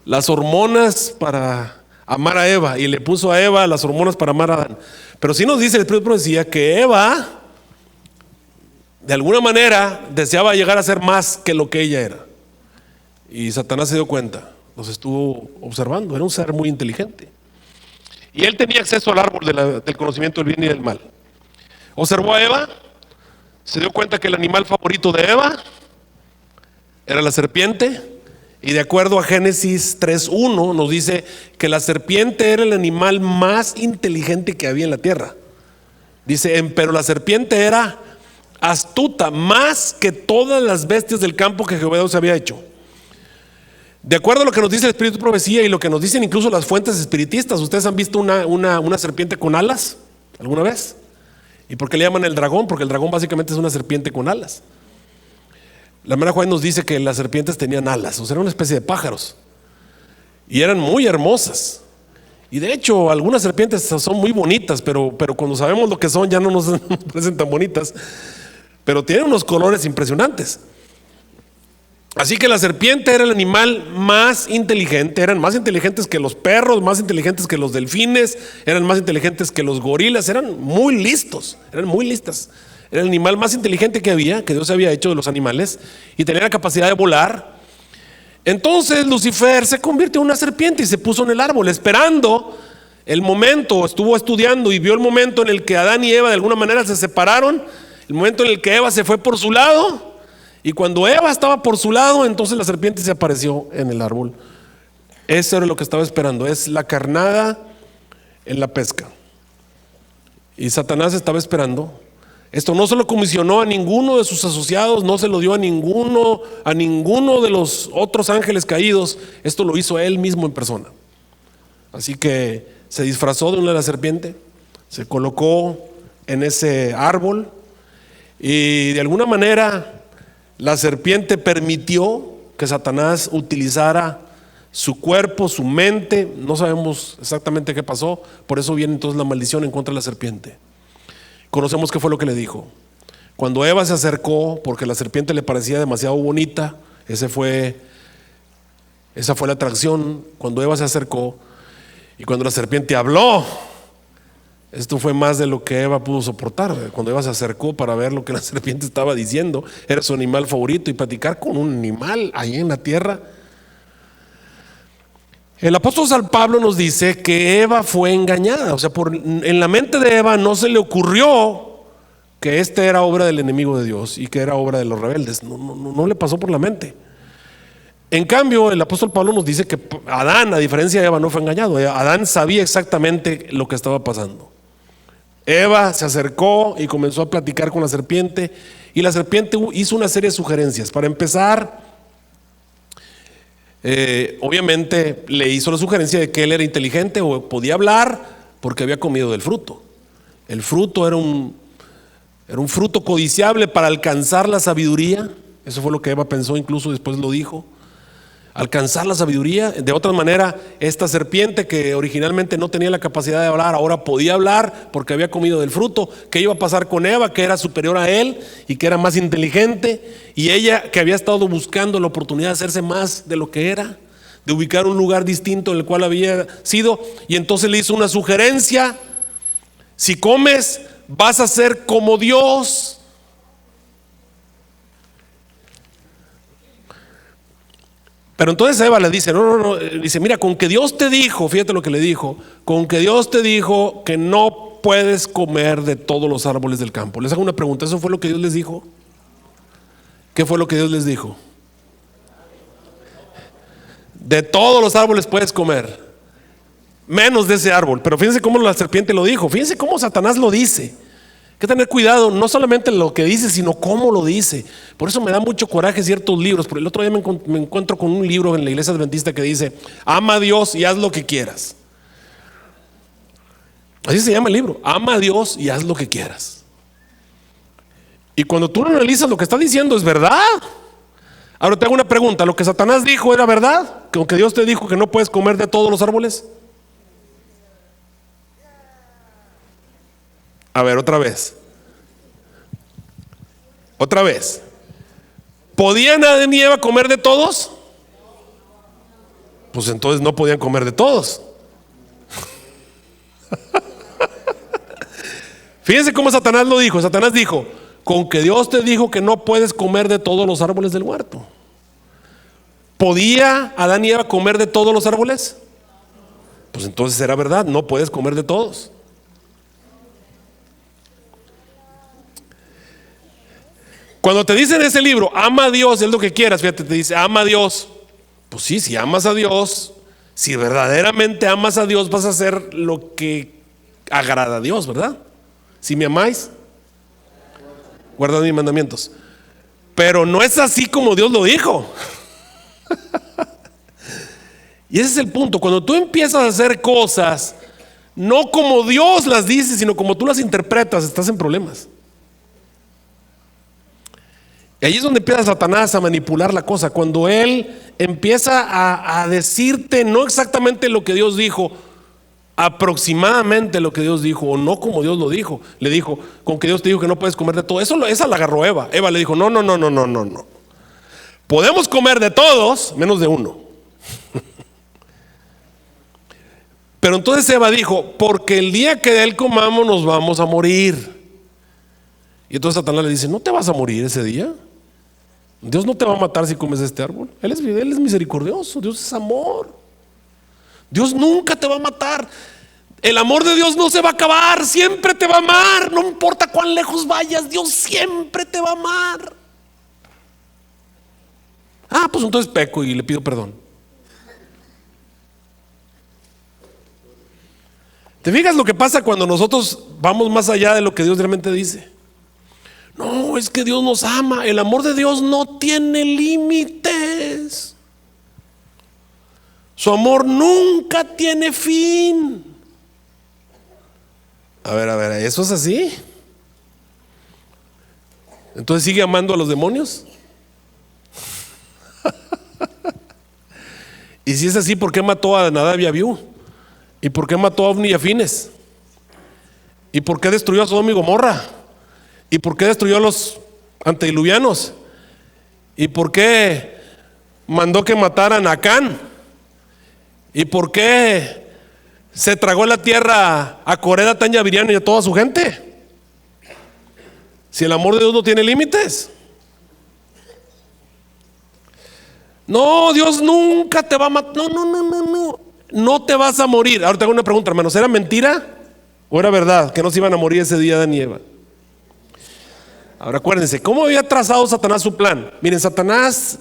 S3: las hormonas para amar a Eva, y le puso a Eva las hormonas para amar a Adán. Pero sí nos dice el Espíritu de Profecía que Eva, de alguna manera, deseaba llegar a ser más que lo que ella era. Y Satanás se dio cuenta, los estuvo observando. Era un ser muy inteligente. Y él tenía acceso al árbol del conocimiento del bien y del mal. Observó a Eva, se dio cuenta que el animal favorito de Eva era la serpiente. Y de acuerdo a Génesis 3:1 nos dice que la serpiente era el animal más inteligente que había en la tierra. Dice: pero la serpiente era astuta más que todas las bestias del campo que Jehová Dios había hecho. De acuerdo a lo que nos dice el Espíritu de Profecía y lo que nos dicen incluso las fuentes espiritistas, ¿ustedes han visto una serpiente con alas alguna vez? ¿Y por qué le llaman el dragón? Porque el dragón básicamente es una serpiente con alas. La hermana Juan nos dice que las serpientes tenían alas, o sea, era una especie de pájaros, y eran muy hermosas. Y de hecho, algunas serpientes son muy bonitas, pero cuando sabemos lo que son, ya no nos parecen tan bonitas. Pero tienen unos colores impresionantes. Así que la serpiente era el animal más inteligente. Eran más inteligentes que los perros, más inteligentes que los delfines, eran más inteligentes que los gorilas. Eran muy listos, eran muy listas. Era el animal más inteligente que había, que Dios había hecho de los animales, y tenía la capacidad de volar. Entonces Lucifer se convirtió en una serpiente y se puso en el árbol, esperando el momento. Estuvo estudiando y vio el momento en el que Adán y Eva de alguna manera se separaron, el momento en el que Eva se fue por su lado, y cuando Eva estaba por su lado, entonces la serpiente se apareció en el árbol. Eso era lo que estaba esperando, es la carnada en la pesca. Y Satanás estaba esperando. Esto no se lo comisionó a ninguno de sus asociados, no se lo dio a ninguno de los otros ángeles caídos. Esto lo hizo él mismo en persona. Así que se disfrazó de una serpiente, se colocó en ese árbol, y de alguna manera la serpiente permitió que Satanás utilizara su cuerpo, su mente. No sabemos exactamente qué pasó. Por eso viene entonces la maldición en contra de la serpiente. Conocemos qué fue lo que le dijo. Cuando Eva se acercó, porque la serpiente le parecía demasiado bonita, esa fue la atracción. Cuando Eva se acercó y cuando la serpiente habló, esto fue más de lo que Eva pudo soportar. Cuando Eva se acercó para ver lo que la serpiente estaba diciendo, era su animal favorito, y platicar con un animal ahí en la tierra. El apóstol San Pablo nos dice que Eva fue engañada. O sea, en la mente de Eva no se le ocurrió que esta era obra del enemigo de Dios y que era obra de los rebeldes. No le pasó por la mente. En cambio, el apóstol Pablo nos dice que Adán, a diferencia de Eva, no fue engañado. Adán sabía exactamente lo que estaba pasando. Eva se acercó y comenzó a platicar con la serpiente, y la serpiente hizo una serie de sugerencias. Para empezar, obviamente le hizo la sugerencia de que él era inteligente o podía hablar porque había comido del fruto. El fruto era un fruto codiciable para alcanzar la sabiduría. Eso fue lo que Eva pensó, incluso después lo dijo. Alcanzar la sabiduría. De otra manera, esta serpiente, que originalmente no tenía la capacidad de hablar, ahora podía hablar porque había comido del fruto. ¿Qué iba a pasar con Eva, que era superior a él y que era más inteligente? Y ella, que había estado buscando la oportunidad de hacerse más de lo que era, de ubicar un lugar distinto en el cual había sido. Y entonces le hizo una sugerencia: si comes, vas a ser como Dios. Pero entonces Eva le dice, no, dice, mira, con que Dios te dijo, fíjate lo que le dijo, con que Dios te dijo que no puedes comer de todos los árboles del campo. Les hago una pregunta, ¿eso fue lo que Dios les dijo? ¿Qué fue lo que Dios les dijo? De todos los árboles puedes comer, menos de ese árbol. Pero fíjense cómo la serpiente lo dijo, fíjense cómo Satanás lo dice. Hay que tener cuidado, no solamente lo que dice, sino cómo lo dice. Por eso me da mucho coraje ciertos libros. Por el otro día me encuentro con un libro en la iglesia adventista que dice: ama a Dios y haz lo que quieras. Así se llama el libro: ama a Dios y haz lo que quieras. Y cuando tú analizas lo que está diciendo, es verdad. Ahora te hago una pregunta: ¿lo que Satanás dijo era verdad? ¿Que Dios te dijo que no puedes comer de todos los árboles? A ver, otra vez. ¿Podían Adán y Eva comer de todos? Pues entonces no podían comer de todos. Fíjense cómo Satanás lo dijo. Satanás dijo: con que Dios te dijo que no puedes comer de todos los árboles del huerto. ¿Podía Adán y Eva comer de todos los árboles? Pues entonces era verdad, no puedes comer de todos. Cuando te dicen en ese libro, ama a Dios, es lo que quieras, fíjate, te dice, ama a Dios. Pues sí, si amas a Dios, si verdaderamente amas a Dios, vas a hacer lo que agrada a Dios, ¿verdad? Si me amáis, guardad mis mandamientos. Pero no es así como Dios lo dijo. Y ese es el punto. Cuando tú empiezas a hacer cosas no como Dios las dice, sino como tú las interpretas, estás en problemas. Y ahí es donde empieza Satanás a manipular la cosa. Cuando él empieza a decirte no exactamente lo que Dios dijo, aproximadamente lo que Dios dijo, o no como Dios lo dijo. Le dijo: con que Dios te dijo que no puedes comer de todo. Esa la agarró Eva. Eva le dijo: no. Podemos comer de todos, menos de uno. Pero entonces Eva dijo: porque el día que de él comamos nos vamos a morir. Y entonces Satanás le dice: no te vas a morir ese día. Dios no te va a matar si comes de este árbol. Él es misericordioso, Dios es amor. Dios nunca te va a matar. El amor de Dios no se va a acabar, siempre te va a amar. No importa cuán lejos vayas, Dios siempre te va a amar. Pues entonces peco y le pido perdón. ¿Te fijas lo que pasa cuando nosotros vamos más allá de lo que Dios realmente dice? No, es que Dios nos ama. El amor de Dios no tiene límites. Su amor nunca tiene fin. A ver, ¿eso es así? Entonces sigue amando a los demonios. Y si es así, ¿por qué mató a Nadab y Abiú? ¿Y por qué mató a Ofni y a Fines? ¿Y por qué destruyó a Sodoma y Gomorra? ¿Y por qué destruyó a los antediluvianos? ¿Y por qué mandó que mataran a Acán? ¿Y por qué se tragó en la tierra a Coré, Datán y Abirán y a toda su gente? Si el amor de Dios no tiene límites. No, Dios nunca te va a matar. No te vas a morir. Ahora te hago una pregunta, hermanos: ¿era mentira o era verdad que no se iban a morir ese día Adán y Eva? Ahora acuérdense, ¿cómo había trazado Satanás su plan? Miren, Satanás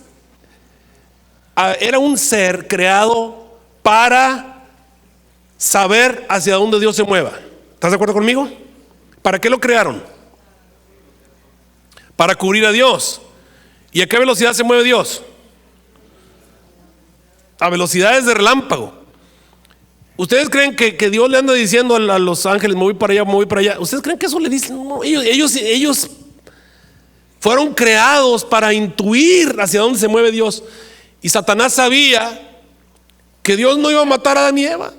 S3: era un ser creado para saber hacia dónde Dios se mueva. ¿Estás de acuerdo conmigo? ¿Para qué lo crearon? Para cubrir a Dios. ¿Y a qué velocidad se mueve Dios? A velocidades de relámpago. ¿Ustedes creen que Dios le anda diciendo a los ángeles: me voy para allá, me voy para allá? ¿Ustedes creen que eso le dicen? No, ellos fueron creados para intuir hacia dónde se mueve Dios. Y Satanás sabía que Dios no iba a matar a Adán y Eva.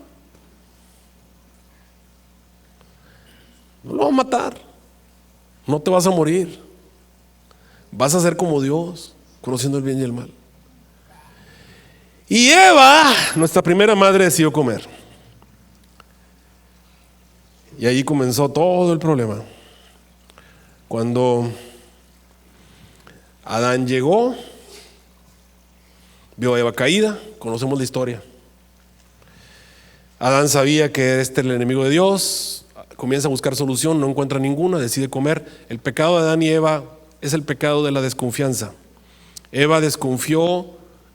S3: No lo va a matar. No te vas a morir. Vas a ser como Dios, conociendo el bien y el mal. Y Eva, nuestra primera madre, decidió comer. Y ahí comenzó todo el problema. Cuando Adán llegó, Vio a Eva caída, conocemos la historia. Adán sabía que este era el enemigo de Dios, comienza a buscar solución, no encuentra ninguna, decide comer. El pecado de Adán y Eva es el pecado de la desconfianza. Eva desconfió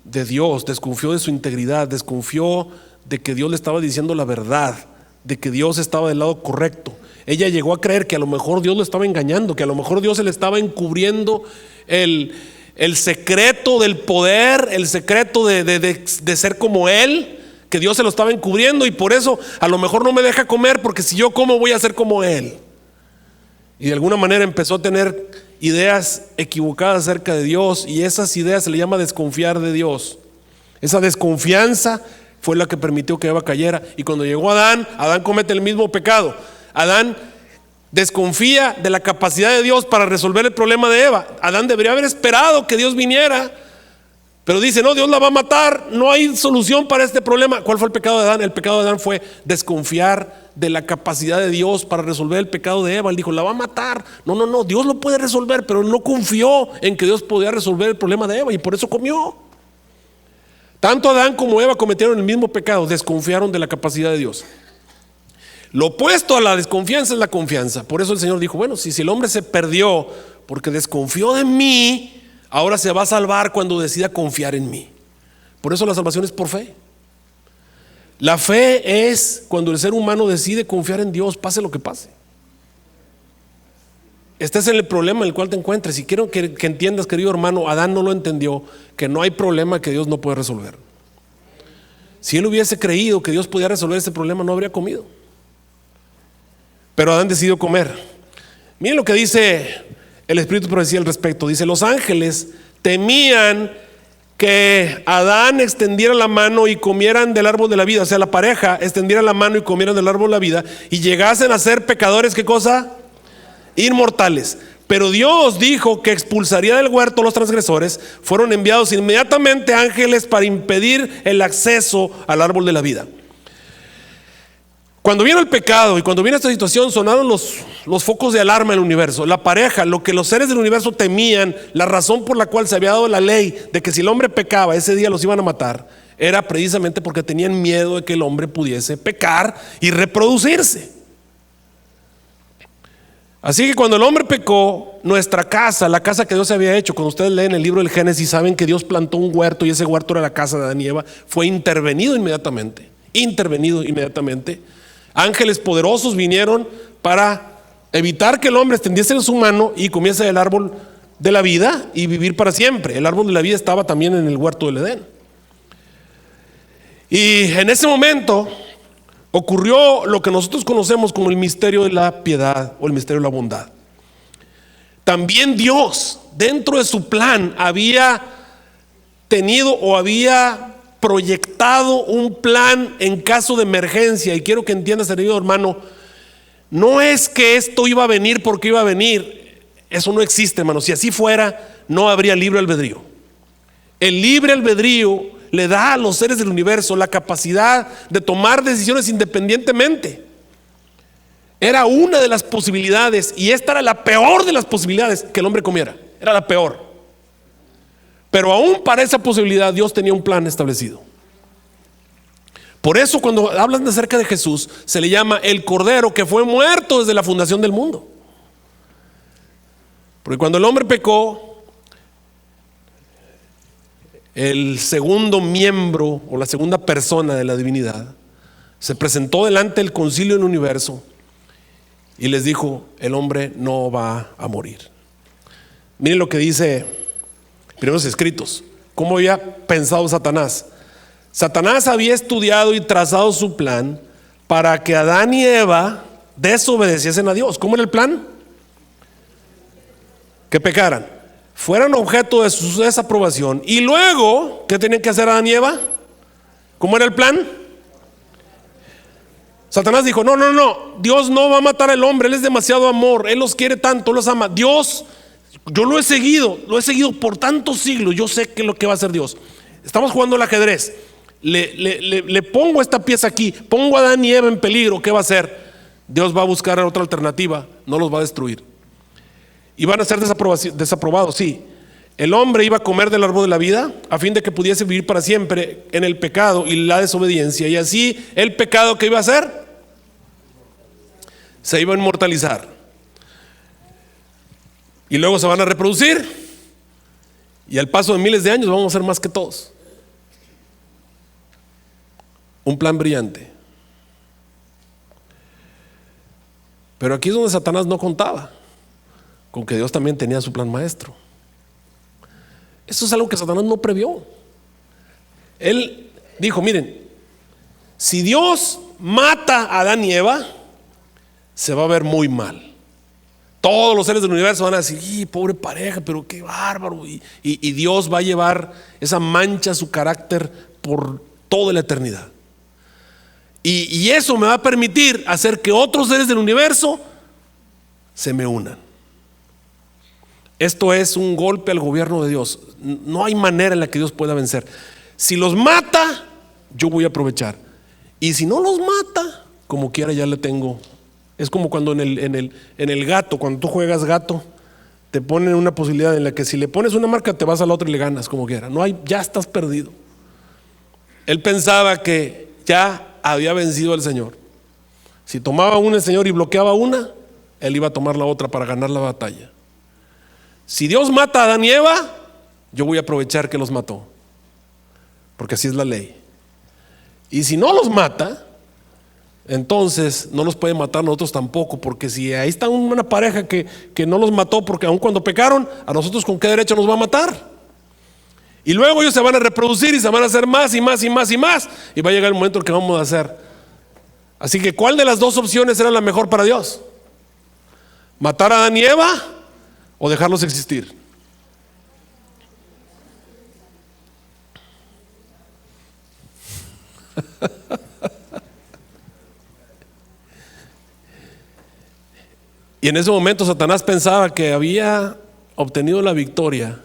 S3: de Dios, desconfió de su integridad, desconfió de que Dios le estaba diciendo la verdad, de que Dios estaba del lado correcto. Ella llegó a creer que a lo mejor Dios lo estaba engañando, que a lo mejor Dios se le estaba encubriendo el secreto del poder, el secreto de ser como Él, que Dios se lo estaba encubriendo, y por eso a lo mejor no me deja comer, porque si yo como voy a ser como Él. Y de alguna manera empezó a tener ideas equivocadas acerca de Dios, y esas ideas se le llama desconfiar de Dios. Esa desconfianza fue la que permitió que Eva cayera. Y cuando llegó Adán comete el mismo pecado. Adán desconfía de la capacidad de Dios para resolver el problema de Eva. Adán debería haber esperado que Dios viniera, pero dice, no, Dios la va a matar, no hay solución para este problema. ¿Cuál fue el pecado de Adán? El pecado de Adán fue desconfiar de la capacidad de Dios para resolver el pecado de Eva. Él dijo, la va a matar. No, Dios lo puede resolver, pero él no confió en que Dios podía resolver el problema de Eva, y por eso comió. Tanto Adán como Eva cometieron el mismo pecado, desconfiaron de la capacidad de Dios. Lo opuesto a la desconfianza es la confianza. Por eso el Señor dijo, bueno, si el hombre se perdió porque desconfió de mí, ahora se va a salvar cuando decida confiar en mí. Por eso la salvación es por fe. La fe es cuando el ser humano decide confiar en Dios, pase lo que pase. Este es el problema en el cual te encuentres. Y quiero que entiendas, querido hermano, Adán no lo entendió, que no hay problema que Dios no puede resolver. Si él hubiese creído que Dios podía resolver ese problema, no habría comido. Pero Adán decidió comer. Miren lo que dice el Espíritu profecía al respecto. Dice, los ángeles temían que Adán extendiera la mano y comieran del árbol de la vida. O sea, la pareja extendiera la mano y comieran del árbol de la vida y llegasen a ser pecadores, ¿qué cosa? Inmortales. Pero Dios dijo que expulsaría del huerto a los transgresores. Fueron enviados inmediatamente ángeles para impedir el acceso al árbol de la vida. Cuando vino el pecado y cuando vino esta situación, sonaron los focos de alarma en el universo. La pareja, lo que los seres del universo temían, la razón por la cual se había dado la ley de que si el hombre pecaba, ese día los iban a matar, era precisamente porque tenían miedo de que el hombre pudiese pecar y reproducirse. Así que cuando el hombre pecó, nuestra casa, la casa que Dios había hecho, cuando ustedes leen el libro del Génesis, saben que Dios plantó un huerto y ese huerto era la casa de Adán y Eva, fue intervenido inmediatamente. Ángeles poderosos vinieron para evitar que el hombre extendiese su mano y comiese el árbol de la vida y vivir para siempre. El árbol de la vida estaba también en el huerto del Edén. Y en ese momento ocurrió lo que nosotros conocemos como el misterio de la piedad o el misterio de la bondad. También Dios, dentro de su plan, había tenido o había proyectado un plan en caso de emergencia. Y quiero que entiendas, querido hermano, no es que esto iba a venir porque iba a venir. Eso no existe, hermano. Si así fuera, no habría libre albedrío. El libre albedrío le da a los seres del universo la capacidad de tomar decisiones independientemente. Era una de las posibilidades, y esta era la peor de las posibilidades, que el hombre comiera. Era la peor. Pero aún para esa posibilidad Dios tenía un plan establecido. Por eso cuando hablan acerca de Jesús, se le llama el Cordero que fue muerto desde la fundación del mundo. Porque cuando el hombre pecó, el segundo miembro o la segunda persona de la divinidad se presentó delante del concilio del universo y les dijo, el hombre no va a morir. Miren lo que dice Primeros Escritos, cómo había pensado Satanás. Satanás había estudiado y trazado su plan para que Adán y Eva desobedeciesen a Dios. ¿Cómo era el plan? Que pecaran, fueran objeto de su desaprobación, y luego, ¿qué tenían que hacer Adán y Eva? ¿Cómo era el plan? Satanás dijo, no, Dios no va a matar al hombre, Él es demasiado amor, Él los quiere tanto, los ama. Dios, yo lo he seguido por tantos siglos, yo sé qué es lo que va a hacer Dios. Estamos jugando al ajedrez, le pongo esta pieza aquí, pongo a Adán y Eva en peligro, ¿qué va a hacer? Dios va a buscar otra alternativa, no los va a destruir. Y van a ser desaprobados, sí. el hombre iba a comer del árbol de la vida a fin de que pudiese vivir para siempre en el pecado y la desobediencia. Y así el pecado, ¿qué iba a hacer? Se iba a inmortalizar. Y luego se van a reproducir. Y al paso de miles de años vamos a ser más que todos. Un plan brillante. Pero aquí es donde Satanás no contaba con que Dios también tenía su plan maestro. Eso es algo que Satanás no previó. Él dijo, miren, si Dios mata a Adán y Eva, se va a ver muy mal. Todos los seres del universo van a decir, pobre pareja, pero qué bárbaro. Y Dios va a llevar esa mancha, su carácter, por toda la eternidad. Y eso me va a permitir hacer que otros seres del universo se me unan. Esto es un golpe al gobierno de Dios. No hay manera en la que Dios pueda vencer. Si los mata, yo voy a aprovechar. Y si no los mata, como quiera ya le tengo. Es como cuando en el gato, cuando tú juegas gato, te ponen una posibilidad en la que si le pones una marca te vas a la otra y le ganas como quiera. No hay, ya estás perdido. Él pensaba que ya había vencido al Señor. Si tomaba una el Señor y bloqueaba una, él iba a tomar la otra para ganar la batalla. Si Dios mata a Adán y Eva, yo voy a aprovechar que los mató, porque así es la ley. Y si no los mata, entonces no los puede matar nosotros tampoco, porque si ahí está una pareja que no los mató, porque aun cuando pecaron, a nosotros con qué derecho nos va a matar. Y luego ellos se van a reproducir y se van a hacer más y más y más y más, y va a llegar el momento en que vamos a hacer. Así que ¿cuál de las dos opciones era la mejor para Dios? ¿Matar a Adán y Eva o dejarlos existir? Y en ese momento Satanás pensaba que había obtenido la victoria.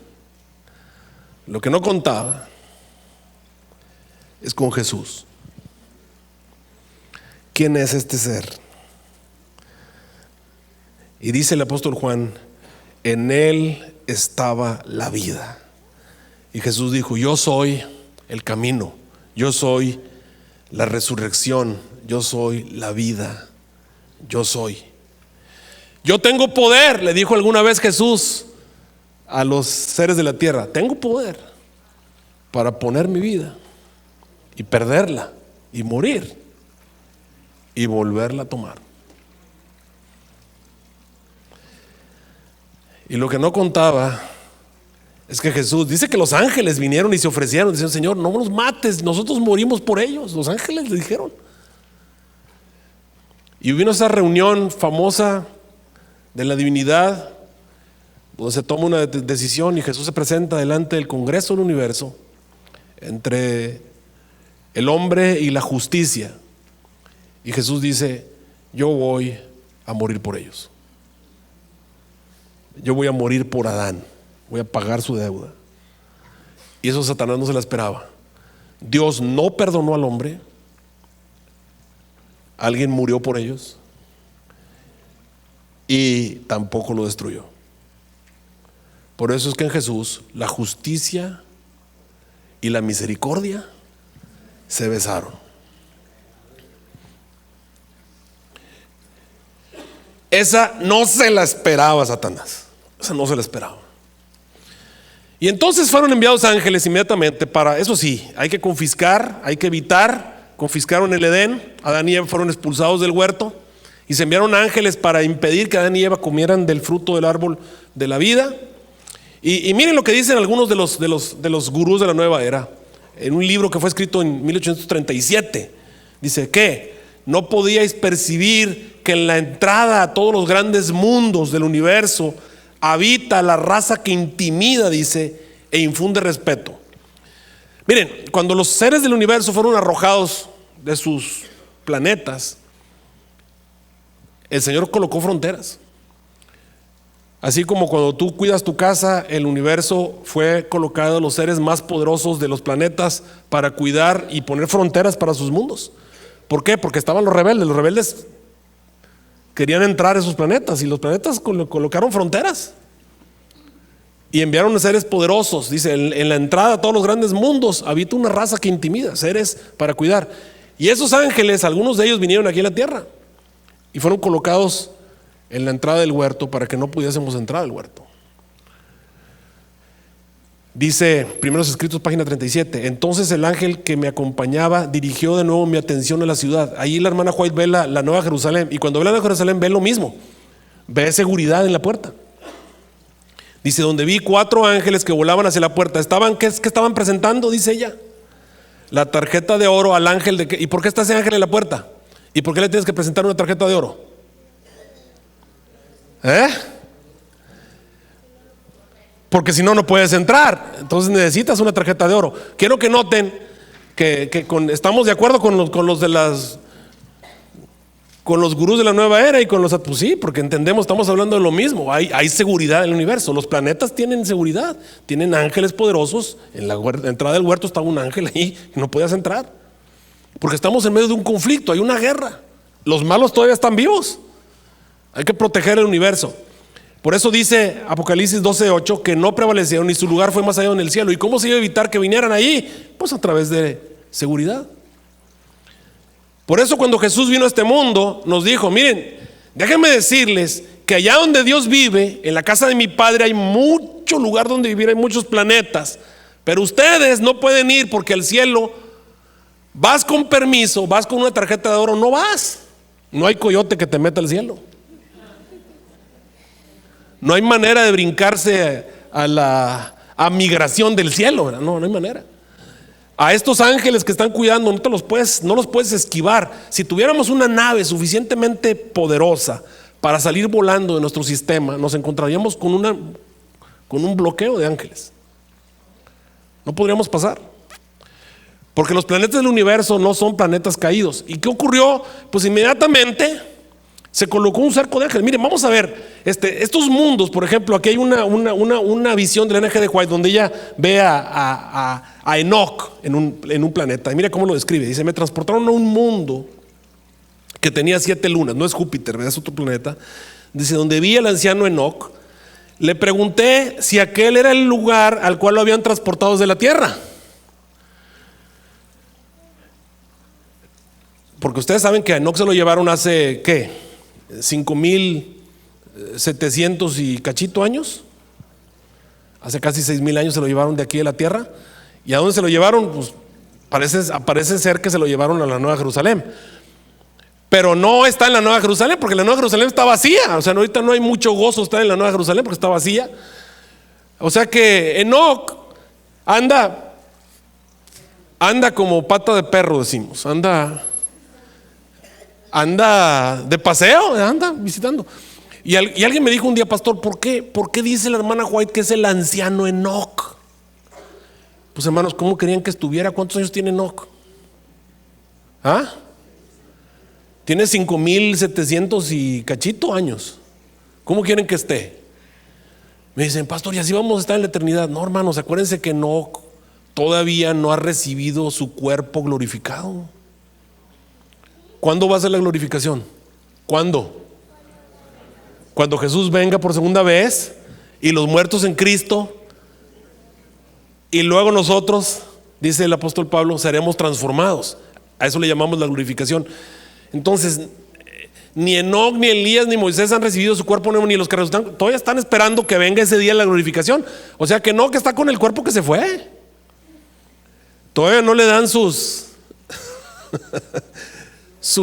S3: Lo que no contaba es con Jesús. ¿Quién es este ser? Y dice el apóstol Juan, en él estaba la vida. Y Jesús dijo, yo soy el camino, yo soy la resurrección, yo soy la vida, yo soy. Yo tengo poder, le dijo alguna vez Jesús a los seres de la tierra, tengo poder para poner mi vida y perderla y morir y volverla a tomar. Y lo que no contaba es que Jesús dice que los ángeles vinieron y se ofrecieron, diciendo, Señor, no nos mates, nosotros morimos por ellos. Los ángeles le dijeron. Y vino esa reunión famosa de la divinidad, donde se toma una decisión y Jesús se presenta delante del Congreso del Universo entre el hombre y la justicia. Y Jesús dice, yo voy a morir por ellos. Yo voy a morir por Adán, voy a pagar su deuda. Y eso Satanás no se la esperaba. Dios no perdonó al hombre, alguien murió por ellos y tampoco lo destruyó. Por eso es que en Jesús la justicia y la misericordia se besaron. Esa no se la esperaba Satanás. Esa no se la esperaba. Y entonces fueron enviados ángeles inmediatamente para, eso sí, hay que confiscar, hay que evitar. Confiscaron el Edén, Adán y Eva fueron expulsados del huerto y se enviaron ángeles para impedir que Adán y Eva comieran del fruto del árbol de la vida. Y miren lo que dicen algunos de los gurús de la nueva era en un libro que fue escrito en 1837. Dice que no podíais percibir que en la entrada a todos los grandes mundos del universo habita la raza que intimida, dice, e infunde respeto. Miren, cuando los seres del universo fueron arrojados de sus planetas, el Señor colocó fronteras. Así como cuando tú cuidas tu casa, el universo fue colocado los seres más poderosos de los planetas para cuidar y poner fronteras para sus mundos. ¿Por qué? Porque estaban los rebeldes. Los rebeldes querían entrar a esos planetas y los planetas colocaron fronteras. Y enviaron a seres poderosos. Dice, en la entrada a todos los grandes mundos habita una raza que intimida, seres para cuidar. Y esos ángeles, algunos de ellos vinieron aquí a la tierra y fueron colocados en la entrada del huerto para que no pudiésemos entrar al huerto. Dice Primeros Escritos, página 37. Entonces el ángel que me acompañaba dirigió de nuevo mi atención a la ciudad. Ahí la hermana White ve la Nueva Jerusalén, y cuando ve la Nueva Jerusalén ve lo mismo, ve seguridad en la puerta. Dice, donde vi 4 ángeles que volaban hacia la puerta. ¿Qué estaban presentando? Dice ella, la tarjeta de oro al ángel de que. ¿Y por qué está ese ángel en la puerta? ¿Y por qué le tienes que presentar una tarjeta de oro? Porque si no, no puedes entrar. Entonces necesitas una tarjeta de oro. Quiero que noten que estamos de acuerdo con los gurús de la nueva era y con los, pues sí, porque entendemos, estamos hablando de lo mismo. Hay seguridad en el universo. Los planetas tienen seguridad, tienen ángeles poderosos. En la entrada del huerto estaba un ángel ahí y no podías entrar, porque estamos en medio de un conflicto, hay una guerra. Los malos todavía están vivos. Hay que proteger el universo. Por eso dice Apocalipsis 12:8 que no prevalecieron y su lugar fue más allá en el cielo. ¿Y cómo se iba a evitar que vinieran allí? Pues a través de seguridad. Por eso cuando Jesús vino a este mundo nos dijo, miren, déjenme decirles que allá donde Dios vive, en la casa de mi Padre, hay mucho lugar donde vivir, hay muchos planetas, pero ustedes no pueden ir porque al cielo vas con permiso, vas con una tarjeta de oro, no vas. No hay coyote que te meta al cielo. No hay manera de brincarse a la migración del cielo, ¿verdad? No hay manera. A estos ángeles que están cuidando no los puedes esquivar. Si tuviéramos una nave suficientemente poderosa para salir volando de nuestro sistema, nos encontraríamos con un bloqueo de ángeles. No podríamos pasar, porque los planetas del universo no son planetas caídos. ¿Y qué ocurrió? Pues inmediatamente se colocó un cerco de ángeles. Miren, vamos a ver estos mundos. Por ejemplo, aquí hay una visión de la NG de White donde ella ve a Enoch en un planeta. Y mira cómo lo describe. Dice, me transportaron a un mundo que tenía 7 lunas. No es Júpiter, ¿verdad? Es otro planeta. Dice, donde vi al anciano Enoch, le pregunté si aquel era el lugar al cual lo habían transportado desde la tierra. Porque ustedes saben que a Enoch se lo llevaron hace, ¿qué? 5,700 y cachito años. Hace casi 6,000 años se lo llevaron de aquí de la tierra. ¿Y a dónde se lo llevaron? Pues parece ser que se lo llevaron a la Nueva Jerusalén. Pero no está en la Nueva Jerusalén, porque la Nueva Jerusalén está vacía. O sea, ahorita no hay mucho gozo estar en la Nueva Jerusalén porque está vacía. O sea que Enoch anda como pata de perro, decimos. Anda de paseo, anda visitando. Y alguien me dijo un día, pastor, ¿por qué dice la hermana White que es el anciano Enoch? Pues hermanos, ¿cómo querían que estuviera? ¿Cuántos años tiene Enoch? Tiene 5,700 y cachito años. ¿Cómo quieren que esté? Me dicen, pastor, ¿y así vamos a estar en la eternidad? No, hermanos, acuérdense que Enoch todavía no ha recibido su cuerpo glorificado. ¿Cuándo va a ser la glorificación? ¿Cuándo? Cuando Jesús venga por segunda vez y los muertos en Cristo, y luego nosotros, dice el apóstol Pablo, seremos transformados. A eso le llamamos la glorificación. Entonces, ni Enoch, ni Elías, ni Moisés han recibido su cuerpo nuevo, ni los que resucitan. Todavía están esperando que venga ese día de la glorificación. O sea que Enoch está con el cuerpo que se fue. Todavía no le dan su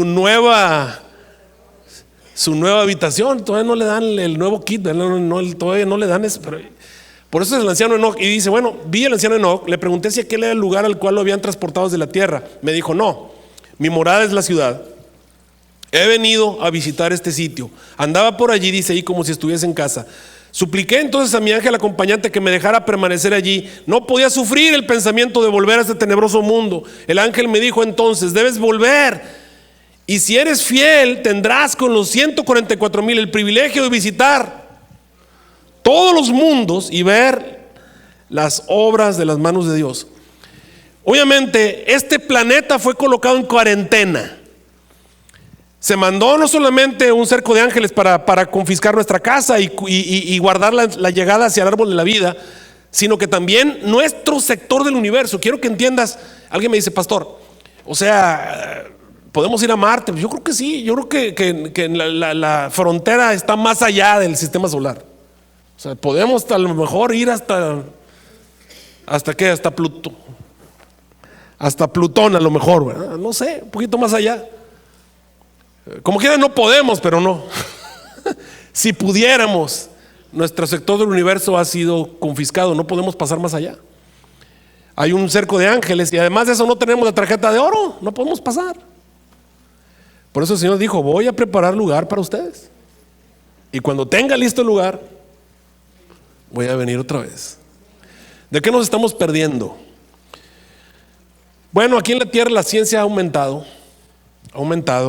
S3: nueva habitación, todavía no le dan el nuevo kit, todavía no le dan eso. Pero por eso es el anciano Enoch. Y dice, bueno, vi al anciano Enoch, le pregunté si aquel era el lugar al cual lo habían transportado desde la tierra. Me dijo, no, mi morada es la ciudad. He venido a visitar este sitio. Andaba por allí, dice ahí, como si estuviese en casa. Supliqué entonces a mi ángel acompañante que me dejara permanecer allí. No podía sufrir el pensamiento de volver a este tenebroso mundo. El ángel me dijo entonces, debes volver, y si eres fiel tendrás con los 144,000 el privilegio de visitar todos los mundos y ver las obras de las manos de Dios. Obviamente este planeta fue colocado en cuarentena. Se mandó no solamente un cerco de ángeles para confiscar nuestra casa y guardar la llegada hacia el árbol de la vida, sino que también nuestro sector del universo. Quiero que entiendas, alguien me dice, pastor, o sea, ¿podemos ir a Marte? Yo creo que sí, yo creo que la frontera está más allá del sistema solar. O sea, podemos a lo mejor ir hasta qué, hasta Plutón. Hasta Plutón a lo mejor, ¿verdad? No sé, un poquito más allá. Como quiera no podemos, pero no. Si pudiéramos, nuestro sector del universo ha sido confiscado, no podemos pasar más allá. Hay un cerco de ángeles y además de eso no tenemos la tarjeta de oro, no podemos pasar. Por eso el Señor dijo, voy a preparar lugar para ustedes. Y cuando tenga listo el lugar, voy a venir otra vez. ¿De qué nos estamos perdiendo? Bueno, aquí en la tierra la ciencia ha aumentado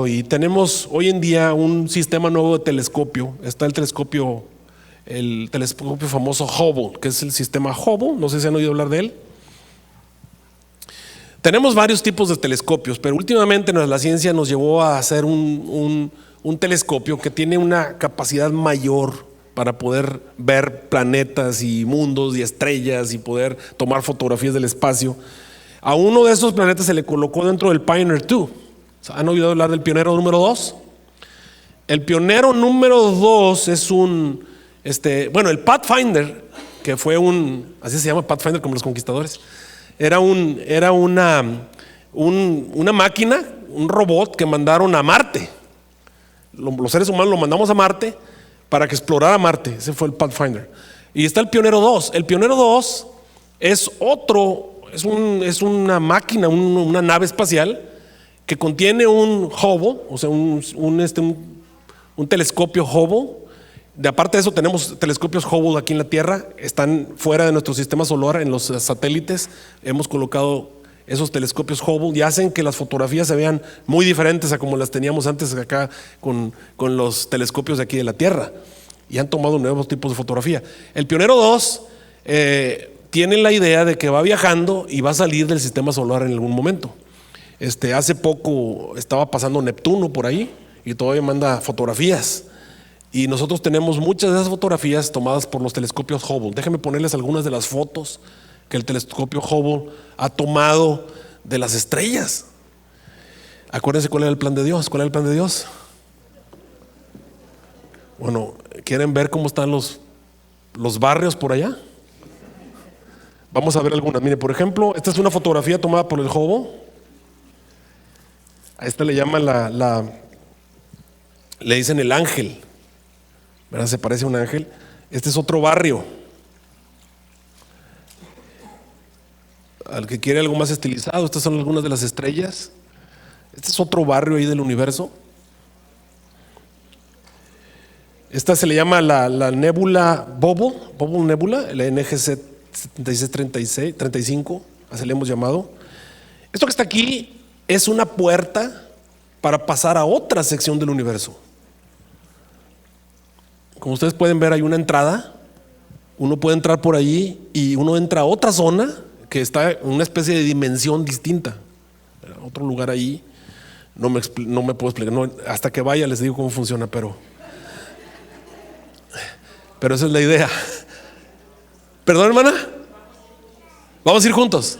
S3: y tenemos hoy en día un sistema nuevo de telescopio. Está el telescopio famoso Hubble, que es el sistema Hubble, no sé si han oído hablar de él. Tenemos varios tipos de telescopios, pero últimamente la ciencia nos llevó a hacer un telescopio que tiene una capacidad mayor para poder ver planetas y mundos y estrellas y poder tomar fotografías del espacio. A uno de esos planetas se le colocó dentro del Pioneer 2. ¿Han oído hablar del Pionero número 2? El Pionero número 2 es el Pathfinder, que fue así se llama, Pathfinder, como los conquistadores. Era una máquina, un robot que mandaron a Marte. Los seres humanos lo mandamos a Marte para que explorara Marte. Ese fue el Pathfinder. Y está el Pionero 2. El Pionero 2 es una máquina, una nave espacial que contiene un Hubble, o sea, un telescopio Hubble. Aparte de eso, tenemos telescopios Hubble aquí en la Tierra, están fuera de nuestro sistema solar, en los satélites. Hemos colocado esos telescopios Hubble y hacen que las fotografías se vean muy diferentes a como las teníamos antes acá con los telescopios de aquí de la Tierra. Y han tomado nuevos tipos de fotografía. El Pionero 2 tiene la idea de que va viajando y va a salir del sistema solar en algún momento. Hace poco estaba pasando Neptuno por ahí y todavía manda fotografías. Y nosotros tenemos muchas de esas fotografías tomadas por los telescopios Hubble. Déjenme ponerles algunas de las fotos que el telescopio Hubble ha tomado de las estrellas. Acuérdense cuál era el plan de Dios. ¿Cuál era el plan de Dios? Bueno, ¿quieren ver cómo están los barrios por allá? Vamos a ver algunas. Mire, por ejemplo, esta es una fotografía tomada por el Hubble. A esta le llaman le dicen el ángel, ¿verdad? Se parece a un ángel. Este es otro barrio. Al que quiere algo más estilizado, estas son algunas de las estrellas. Este es otro barrio ahí del universo. Esta se le llama la nébula Bubble Nebula, la NGC 7635, así le hemos llamado. Esto que está aquí es una puerta para pasar a otra sección del universo. Como ustedes pueden ver, hay una entrada. Uno puede entrar por allí y uno entra a otra zona que está en una especie de dimensión distinta. Otro lugar ahí. No me puedo explicar. No, hasta que vaya les digo cómo funciona, pero esa es la idea. ¿Perdón, hermana? ¿Vamos a ir juntos?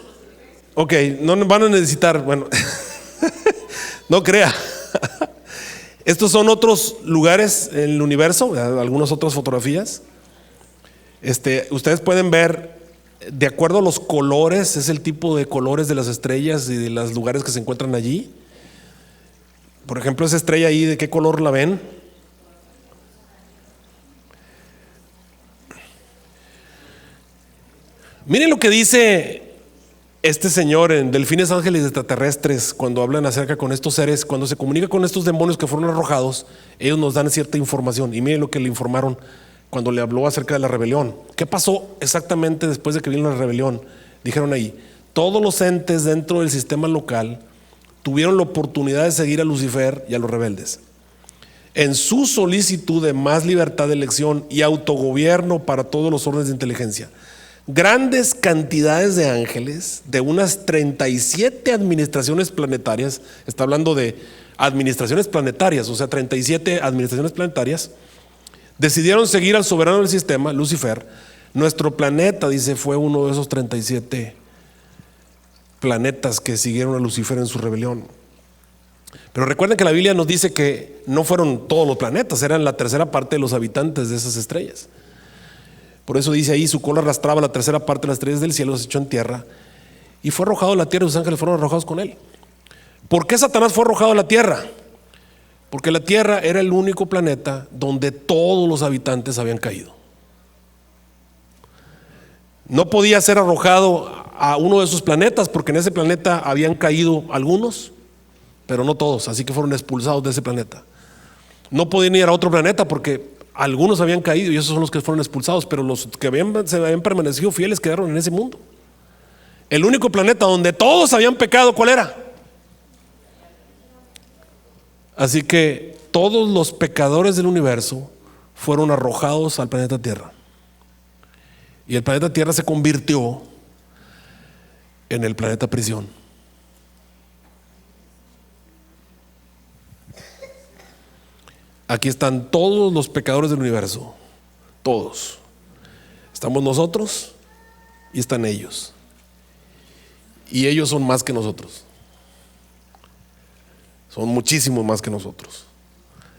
S3: Ok, no van a necesitar, bueno, no crea. Estos son otros lugares en el universo, algunas otras fotografías. Ustedes pueden ver, de acuerdo a los colores, es el tipo de colores de las estrellas y de los lugares que se encuentran allí. Por ejemplo, esa estrella ahí, ¿de qué color la ven? Miren lo que dice este señor en Delfines, Ángeles y Extraterrestres cuando hablan acerca con estos seres, cuando se comunica con estos demonios que fueron arrojados, ellos nos dan cierta información. Y miren lo que le informaron cuando le habló acerca de la rebelión. ¿Qué pasó exactamente después de que vino la rebelión? Dijeron ahí, todos los entes dentro del sistema local tuvieron la oportunidad de seguir a Lucifer y a los rebeldes. En su solicitud de más libertad de elección y autogobierno para todos los órdenes de inteligencia, grandes cantidades de ángeles de unas 37 administraciones planetarias. Está hablando de administraciones planetarias, o sea, 37 administraciones planetarias. Decidieron seguir al soberano del sistema, Lucifer. Nuestro planeta, dice, fue uno de esos 37 planetas que siguieron a Lucifer en su rebelión. Pero recuerden que la Biblia nos dice que no fueron todos los planetas, eran la tercera parte de los habitantes de esas estrellas. Por eso dice ahí, su cola arrastraba la tercera parte de las estrellas del cielo, se echó en tierra y fue arrojado a la tierra, y sus ángeles fueron arrojados con él. ¿Por qué Satanás fue arrojado a la tierra? Porque la tierra era el único planeta donde todos los habitantes habían caído. No podía ser arrojado a uno de esos planetas porque en ese planeta habían caído algunos, pero no todos, así que fueron expulsados de ese planeta. No podían ir a otro planeta porque algunos habían caído y esos son los que fueron expulsados, pero los que se habían permanecido fieles quedaron en ese mundo. El único planeta donde todos habían pecado, ¿cuál era? Así que todos los pecadores del universo fueron arrojados al planeta Tierra. Y el planeta Tierra se convirtió en el planeta prisión. Aquí están todos los pecadores del universo, todos. Estamos nosotros y están ellos. Y ellos son más que nosotros. Son muchísimo más que nosotros.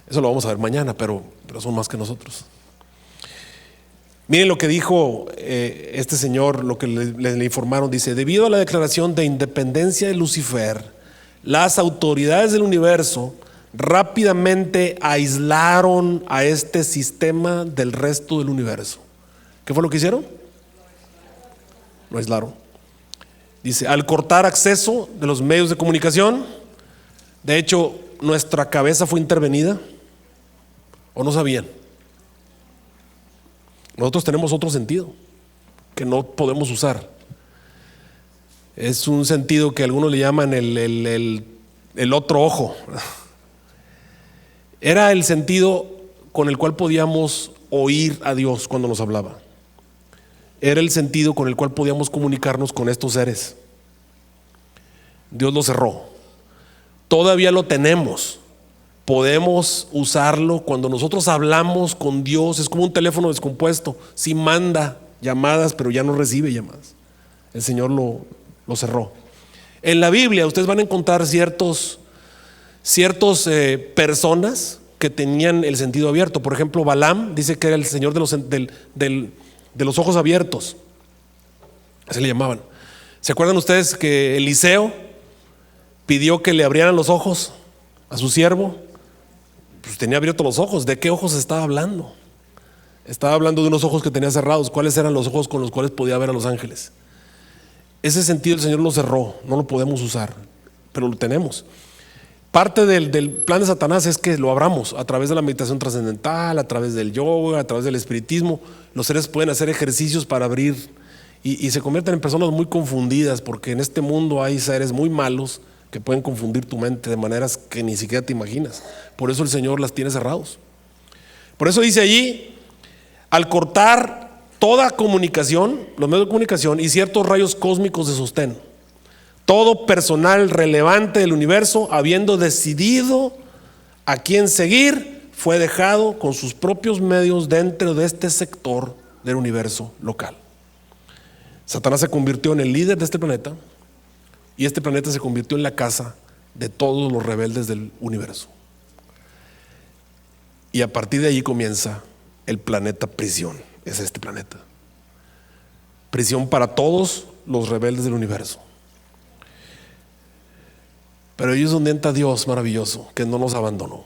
S3: Eso lo vamos a ver mañana, pero son más que nosotros. Miren lo que dijo este señor, lo que le informaron. Dice: debido a la declaración de independencia de Lucifer, las autoridades del universo rápidamente aislaron a este sistema del resto del universo. ¿Qué fue lo que hicieron? Lo aislaron. Dice: al cortar acceso de los medios de comunicación, de hecho, nuestra cabeza fue intervenida. ¿O no sabían? Nosotros tenemos otro sentido que no podemos usar. Es un sentido que algunos le llaman el otro ojo. Era el sentido con el cual podíamos oír a Dios cuando nos hablaba. Era el sentido con el cual podíamos comunicarnos con estos seres. Dios lo cerró. Todavía lo tenemos. Podemos usarlo cuando nosotros hablamos con Dios. Es como un teléfono descompuesto. Sí manda llamadas, pero ya no recibe llamadas. El Señor lo cerró. En la Biblia ustedes van a encontrar ciertos personas que tenían el sentido abierto. Por ejemplo, Balaam dice que era el señor de los ojos abiertos. Así le llamaban. ¿Se acuerdan ustedes que Eliseo pidió que le abrieran los ojos a su siervo? Pues tenía abiertos los ojos. ¿De qué ojos estaba hablando? Estaba hablando de unos ojos que tenía cerrados. ¿Cuáles eran los ojos con los cuales podía ver a los ángeles? Ese sentido el Señor lo cerró. No lo podemos usar, pero lo tenemos. Parte del plan de Satanás es que lo abramos a través de la meditación trascendental, a través del yoga, a través del espiritismo. Los seres pueden hacer ejercicios para abrir y se convierten en personas muy confundidas, porque en este mundo hay seres muy malos que pueden confundir tu mente de maneras que ni siquiera te imaginas. Por eso el Señor las tiene cerrados. Por eso dice allí: al cortar toda comunicación, los medios de comunicación y ciertos rayos cósmicos de sostén, todo personal relevante del universo, habiendo decidido a quién seguir, fue dejado con sus propios medios dentro de este sector del universo local. Satanás se convirtió en el líder de este planeta, y este planeta se convirtió en la casa de todos los rebeldes del universo. Y a partir de ahí comienza el planeta prisión. Es este planeta. Prisión para todos los rebeldes del universo. Pero ahí es donde entra Dios maravilloso, que no nos abandonó.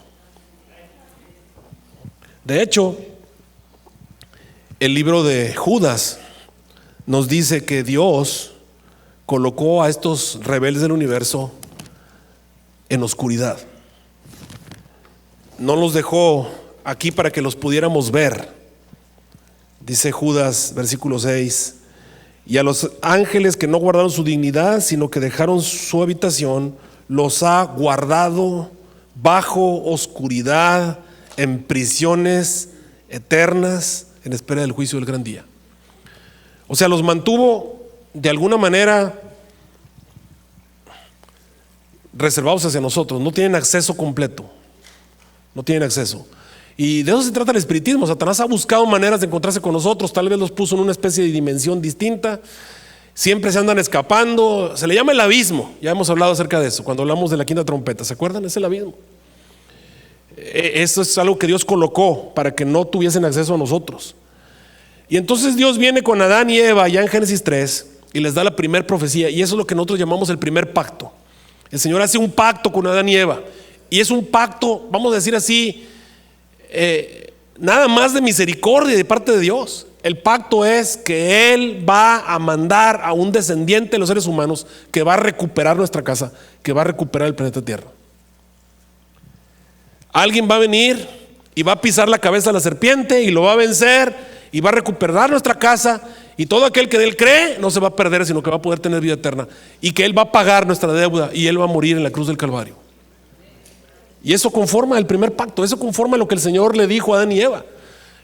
S3: De hecho, el libro de Judas nos dice que Dios colocó a estos rebeldes del universo en oscuridad. No los dejó aquí para que los pudiéramos ver. Dice Judas, versículo 6: y a los ángeles que no guardaron su dignidad, sino que dejaron su habitación, los ha guardado bajo oscuridad, en prisiones eternas, en espera del juicio del gran día. O sea, los mantuvo de alguna manera reservados hacia nosotros. No tienen acceso completo. No tienen acceso. Y de eso se trata el espiritismo. Satanás ha buscado maneras de encontrarse con nosotros. Tal vez los puso en una especie de dimensión distinta. Siempre se andan escapando. Se le llama el abismo. Ya hemos hablado acerca de eso cuando hablamos de la quinta trompeta. ¿Se acuerdan? Es el abismo. Eso es algo que Dios colocó para que no tuviesen acceso a nosotros. Y entonces Dios viene con Adán y Eva ya en Génesis 3 y les da la primera profecía. Y eso es lo que nosotros llamamos el primer pacto. El Señor hace un pacto con Adán y Eva. Y es un pacto, vamos a decir así, nada más de misericordia de parte de Dios. El pacto es que Él va a mandar a un descendiente de los seres humanos que va a recuperar nuestra casa, que va a recuperar el planeta Tierra. Alguien va a venir y va a pisar la cabeza de la serpiente y lo va a vencer y va a recuperar nuestra casa, y todo aquel que de Él cree no se va a perder, sino que va a poder tener vida eterna, y que Él va a pagar nuestra deuda y Él va a morir en la cruz del Calvario. Y eso conforma el primer pacto, eso conforma lo que el Señor le dijo a Adán y Eva.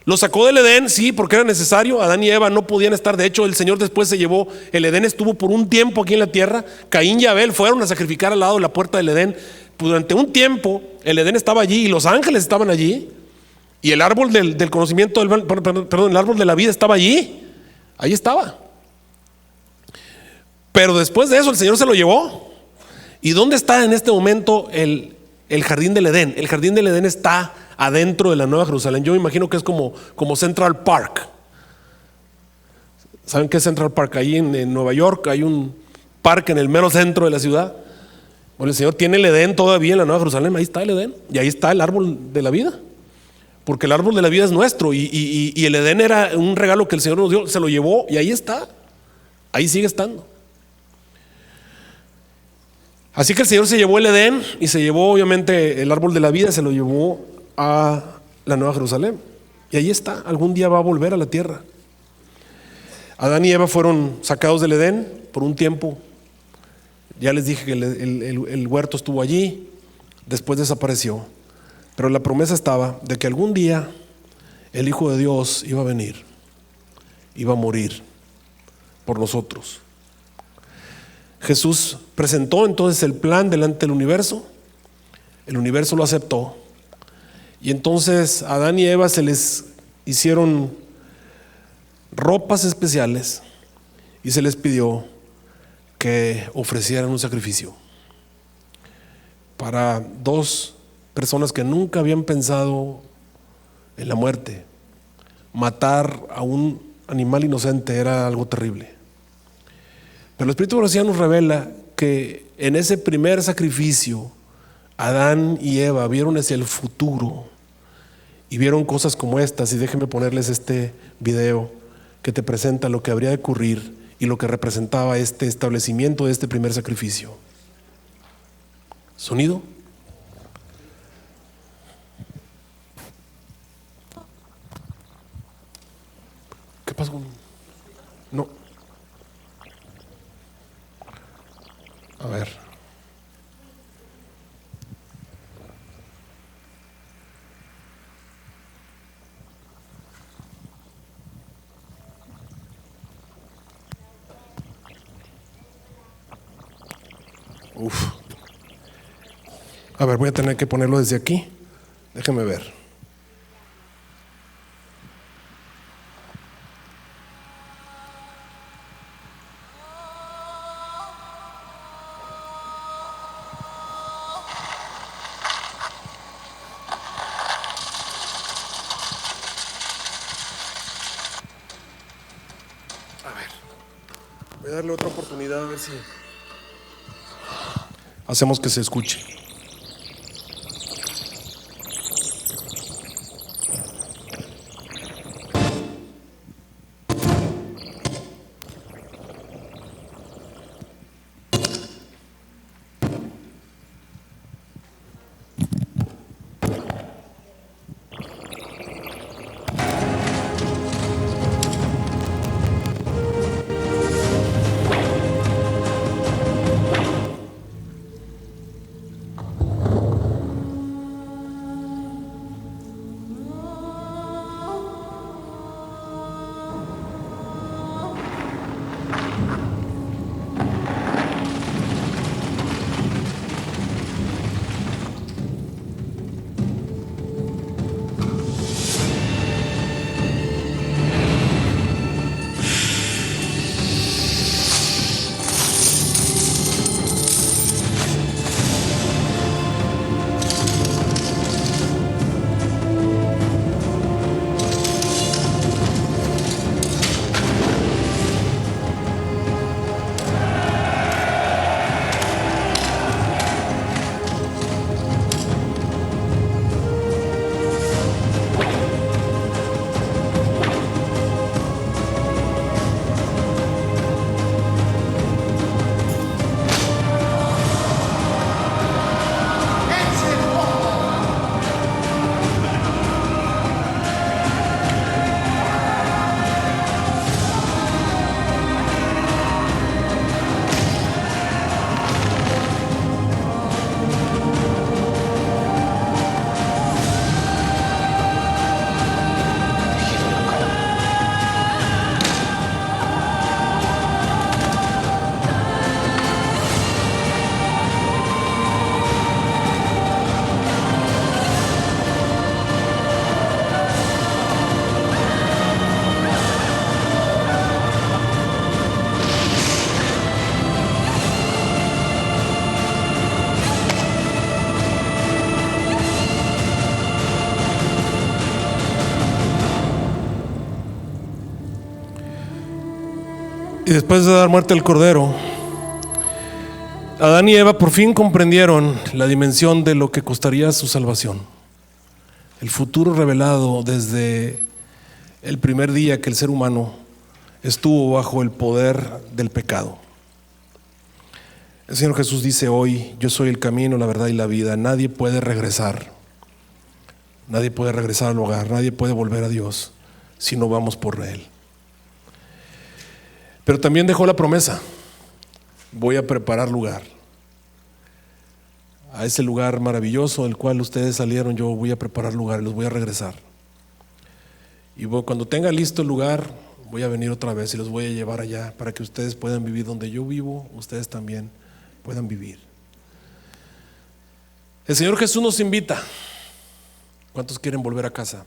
S3: Lo sacó del Edén, sí, porque era necesario. Adán y Eva no podían estar. De hecho, el Señor después se llevó, el Edén estuvo por un tiempo aquí en la tierra. Caín y Abel fueron a sacrificar al lado de la puerta del Edén. Durante un tiempo el Edén estaba allí y los ángeles estaban allí. Y el árbol del conocimiento, el árbol de la vida estaba allí. Ahí estaba. Pero después de eso el Señor se lo llevó. ¿Y dónde está en este momento el jardín del Edén? El jardín del Edén está adentro de la Nueva Jerusalén. Yo me imagino que es como Central Park. ¿Saben qué es Central Park? Ahí en Nueva York hay un parque en el mero centro de la ciudad. Bueno, el Señor tiene el Edén todavía en la Nueva Jerusalén. Ahí está el Edén. Y ahí está el árbol de la vida. Porque el árbol de la vida es nuestro. Y el Edén era un regalo que el Señor nos dio. Se lo llevó y ahí está. Ahí sigue estando. Así que el Señor se llevó el Edén y se llevó obviamente el árbol de la vida, se lo llevó a la Nueva Jerusalén. Y ahí está, algún día va a volver a la tierra. Adán y Eva fueron sacados del Edén por un tiempo. Ya les dije que el huerto estuvo allí, después desapareció. Pero la promesa estaba de que algún día el Hijo de Dios iba a venir, iba a morir por nosotros. Jesús presentó entonces el plan delante del universo. El universo lo aceptó. Y entonces a Adán y Eva se les hicieron ropas especiales y se les pidió que ofrecieran un sacrificio para dos personas que nunca habían pensado en la muerte. Matar a un animal inocente era algo terrible. Pero el Espíritu de Profecía nos revela que en ese primer sacrificio Adán y Eva vieron hacia el futuro y vieron cosas como estas. Y déjenme ponerles este video que te presenta lo que habría de ocurrir y lo que representaba este establecimiento de este primer sacrificio. ¿Sonido? ¿Qué pasó? No. A ver. Uf. A ver, voy a tener que ponerlo desde aquí. Déjeme ver. Voy a darle otra oportunidad a ver si hacemos que se escuche. Y después de dar muerte al Cordero, Adán y Eva por fin comprendieron la dimensión de lo que costaría su salvación. El futuro revelado desde el primer día que el ser humano estuvo bajo el poder del pecado. El Señor Jesús dice hoy: yo soy el camino, la verdad y la vida. Nadie puede regresar al hogar, nadie puede volver a Dios si no vamos por Él. Pero también dejó la promesa: voy a preparar lugar. A ese lugar maravilloso del cual ustedes salieron, yo voy a preparar lugar, los voy a regresar. Y cuando tenga listo el lugar, voy a venir otra vez y los voy a llevar allá para que ustedes puedan vivir donde yo vivo, ustedes también puedan vivir. El Señor Jesús nos invita. ¿Cuántos quieren volver a casa?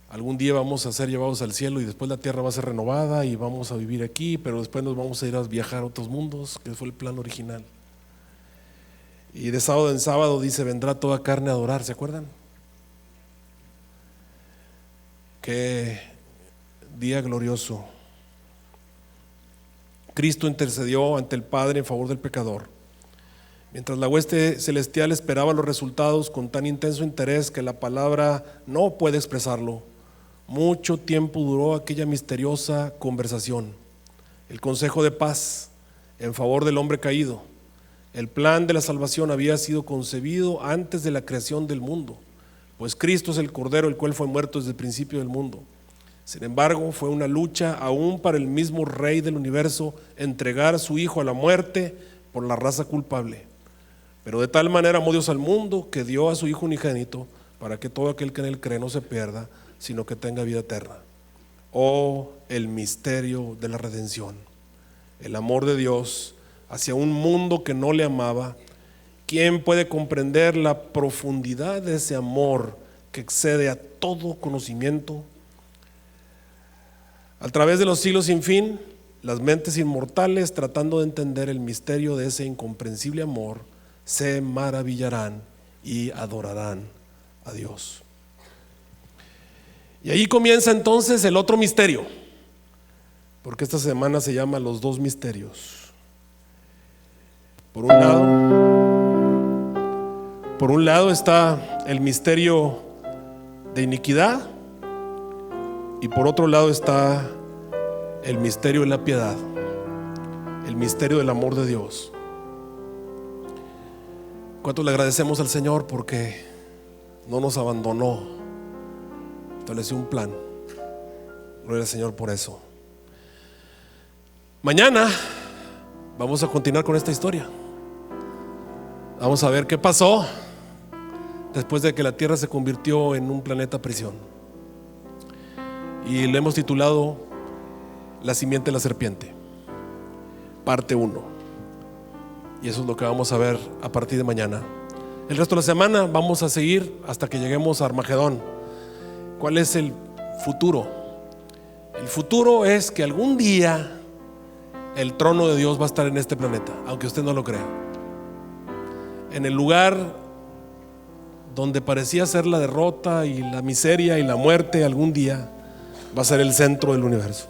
S3: Algún día vamos a ser llevados al cielo y después la tierra va a ser renovada y vamos a vivir aquí, pero después nos vamos a ir a viajar a otros mundos, que fue el plan original. Y de sábado en sábado dice: vendrá toda carne a adorar, ¿se acuerdan? Qué día glorioso. Cristo intercedió ante el Padre en favor del pecador, mientras la hueste celestial esperaba los resultados con tan intenso interés que la palabra no puede expresarlo. Mucho tiempo duró aquella misteriosa conversación, el consejo de paz en favor del hombre caído. El plan de la salvación había sido concebido antes de la creación del mundo, pues Cristo es el Cordero, el cual fue muerto desde el principio del mundo. Sin embargo, fue una lucha aún para el mismo Rey del universo entregar a su Hijo a la muerte por la raza culpable. Pero de tal manera amó Dios al mundo que dio a su Hijo unigénito para que todo aquel que en él cree no se pierda, sino que tenga vida eterna. Oh, el misterio de la redención, el amor de Dios hacia un mundo que no le amaba. ¿Quién puede comprender la profundidad de ese amor que excede a todo conocimiento? A través de los siglos sin fin, las mentes inmortales, tratando de entender el misterio de ese incomprensible amor, se maravillarán y adorarán a Dios. Y ahí comienza entonces el otro misterio, porque esta semana se llama los dos misterios. Por un lado está el misterio de iniquidad, y por otro lado está el misterio de la piedad, el misterio del amor de Dios. ¿Cuánto le agradecemos al Señor porque no nos abandonó? Estableció un plan. Gloria al Señor por eso. Mañana vamos a continuar con esta historia. Vamos a ver qué pasó después de que la Tierra se convirtió en un planeta prisión. Y le hemos titulado La simiente de la serpiente, parte 1. Y eso es lo que vamos a ver a partir de mañana. El resto de la semana vamos a seguir hasta que lleguemos a Armagedón. ¿Cuál es el futuro? El futuro es que algún día el trono de Dios va a estar en este planeta, aunque usted no lo crea. En el lugar donde parecía ser la derrota y la miseria y la muerte, algún día va a ser el centro del universo.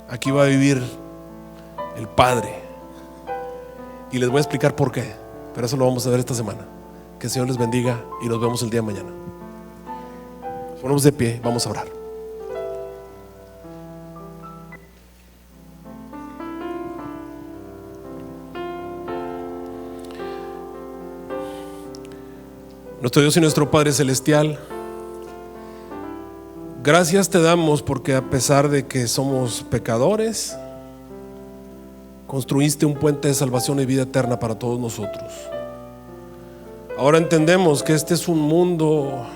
S3: Aquí va a vivir el Padre. Y les voy a explicar por qué, pero eso lo vamos a ver esta semana. Que el Señor les bendiga y nos vemos el día de mañana. Ponemos de pie, vamos a orar. Nuestro Dios y nuestro Padre Celestial, gracias te damos porque a pesar de que somos pecadores, construiste un puente de salvación y vida eterna para todos nosotros. Ahora entendemos que este es un mundo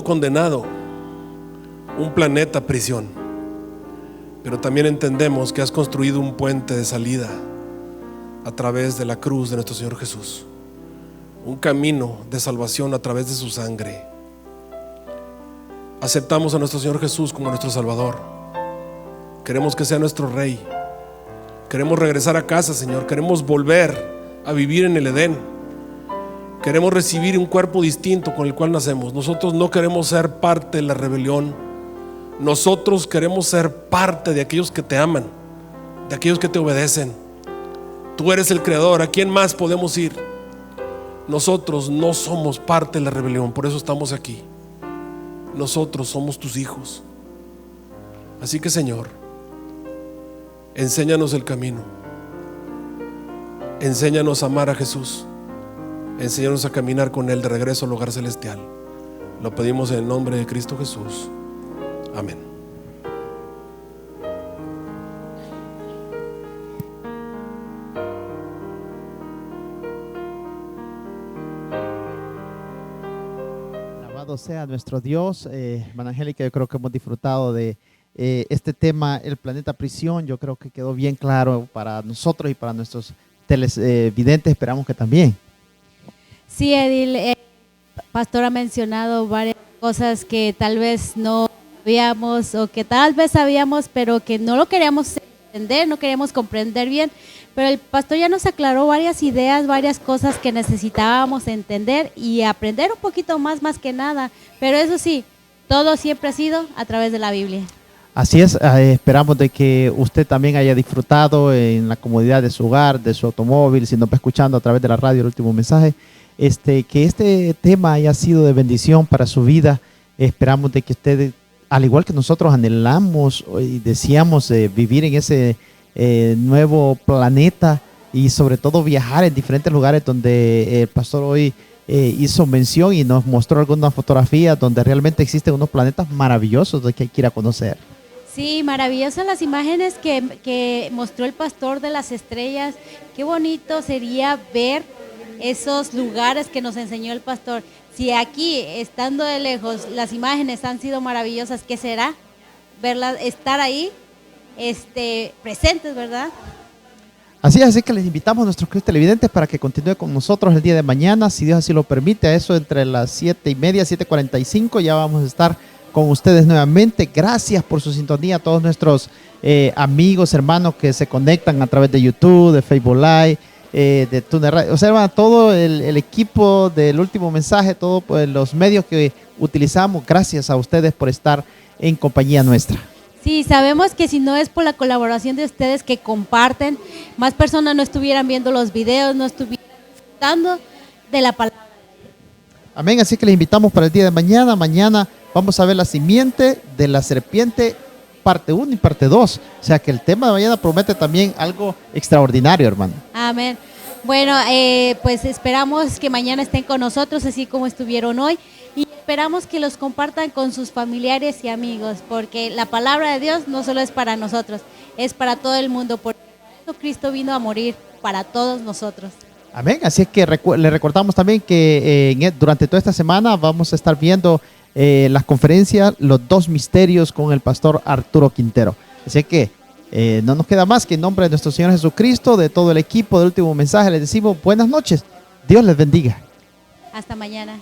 S3: condenado, un planeta prisión, pero también entendemos que has construido un puente de salida a través de la cruz de nuestro Señor Jesús, un camino de salvación a través de su sangre. Aceptamos a nuestro Señor Jesús como nuestro Salvador. Queremos que sea nuestro Rey. Queremos regresar a casa, Señor. Queremos volver a vivir en el Edén. Queremos recibir un cuerpo distinto con el cual nacemos. Nosotros no queremos ser parte de la rebelión. nosotros queremos ser parte de aquellos que te aman, de aquellos que te obedecen. Tú eres el creador, ¿a quién más podemos ir? Nosotros no somos parte de la rebelión, por eso estamos aquí. Nosotros somos tus hijos. Así que, Señor, enséñanos el camino. Enséñanos a amar a Jesús. Enséñanos a caminar con Él de regreso al hogar celestial. Lo pedimos en el nombre de Cristo Jesús. Amén.
S1: Alabado sea nuestro Dios. Hermana Angélica, yo creo que hemos disfrutado de este tema, el planeta prisión. Yo creo que quedó bien claro para nosotros y para nuestros televidentes. Esperamos que también.
S2: Sí, Edil, Pastor ha mencionado varias cosas que tal vez no sabíamos o que tal vez sabíamos, pero que no lo queríamos entender, no queríamos comprender bien. Pero el pastor ya nos aclaró varias ideas, varias cosas que necesitábamos entender y aprender un poquito más que nada. Pero eso sí, todo siempre ha sido a través de la Biblia.
S1: Así es, esperamos de que usted también haya disfrutado en la comodidad de su hogar, de su automóvil, si nos va escuchando a través de la radio, el último mensaje. Que este tema haya sido de bendición para su vida. Esperamos de que usted, al igual que nosotros, anhelamos y deseamos vivir en ese nuevo planeta y sobre todo viajar en diferentes lugares donde el pastor hoy hizo mención y nos mostró algunas fotografías donde realmente existen unos planetas maravillosos que hay que ir a conocer.
S2: Sí, maravillosas las imágenes que mostró el pastor de las estrellas. Qué bonito sería ver esos lugares que nos enseñó el pastor. Si aquí, estando de lejos, las imágenes han sido maravillosas, ¿qué será? Verlas, estar ahí, presentes, ¿verdad?
S1: Así que les invitamos a nuestros queridos televidentes para que continúen con nosotros el día de mañana, si Dios así lo permite, a eso entre las 7:30, 7:45, ya vamos a estar con ustedes nuevamente. Gracias por su sintonía a todos nuestros amigos, hermanos que se conectan a través de YouTube, de Facebook Live, de Tuner Radio. Observan todo el equipo del último mensaje, todos pues, los medios que utilizamos. Gracias a ustedes por estar en compañía nuestra.
S2: Sí, sabemos que si no es por la colaboración de ustedes que comparten, más personas no estuvieran viendo los videos, no estuvieran disfrutando de la palabra.
S1: Amén, así que les invitamos para el día de mañana. Mañana vamos a ver la simiente de la serpiente, parte 1 y parte 2. O sea que el tema de mañana promete también algo extraordinario, hermano.
S2: Amén. Bueno, pues esperamos que mañana estén con nosotros, así como estuvieron hoy. Y esperamos que los compartan con sus familiares y amigos, porque la palabra de Dios no solo es para nosotros, es para todo el mundo, porque Cristo vino a morir para todos nosotros.
S1: Amén, así es que le recordamos también que durante toda esta semana vamos a estar viendo las conferencias, los 2 misterios con el pastor Arturo Quintero. Así que no nos queda más que en nombre de nuestro Señor Jesucristo, de todo el equipo del último mensaje, les decimos buenas noches, Dios les bendiga.
S2: Hasta mañana.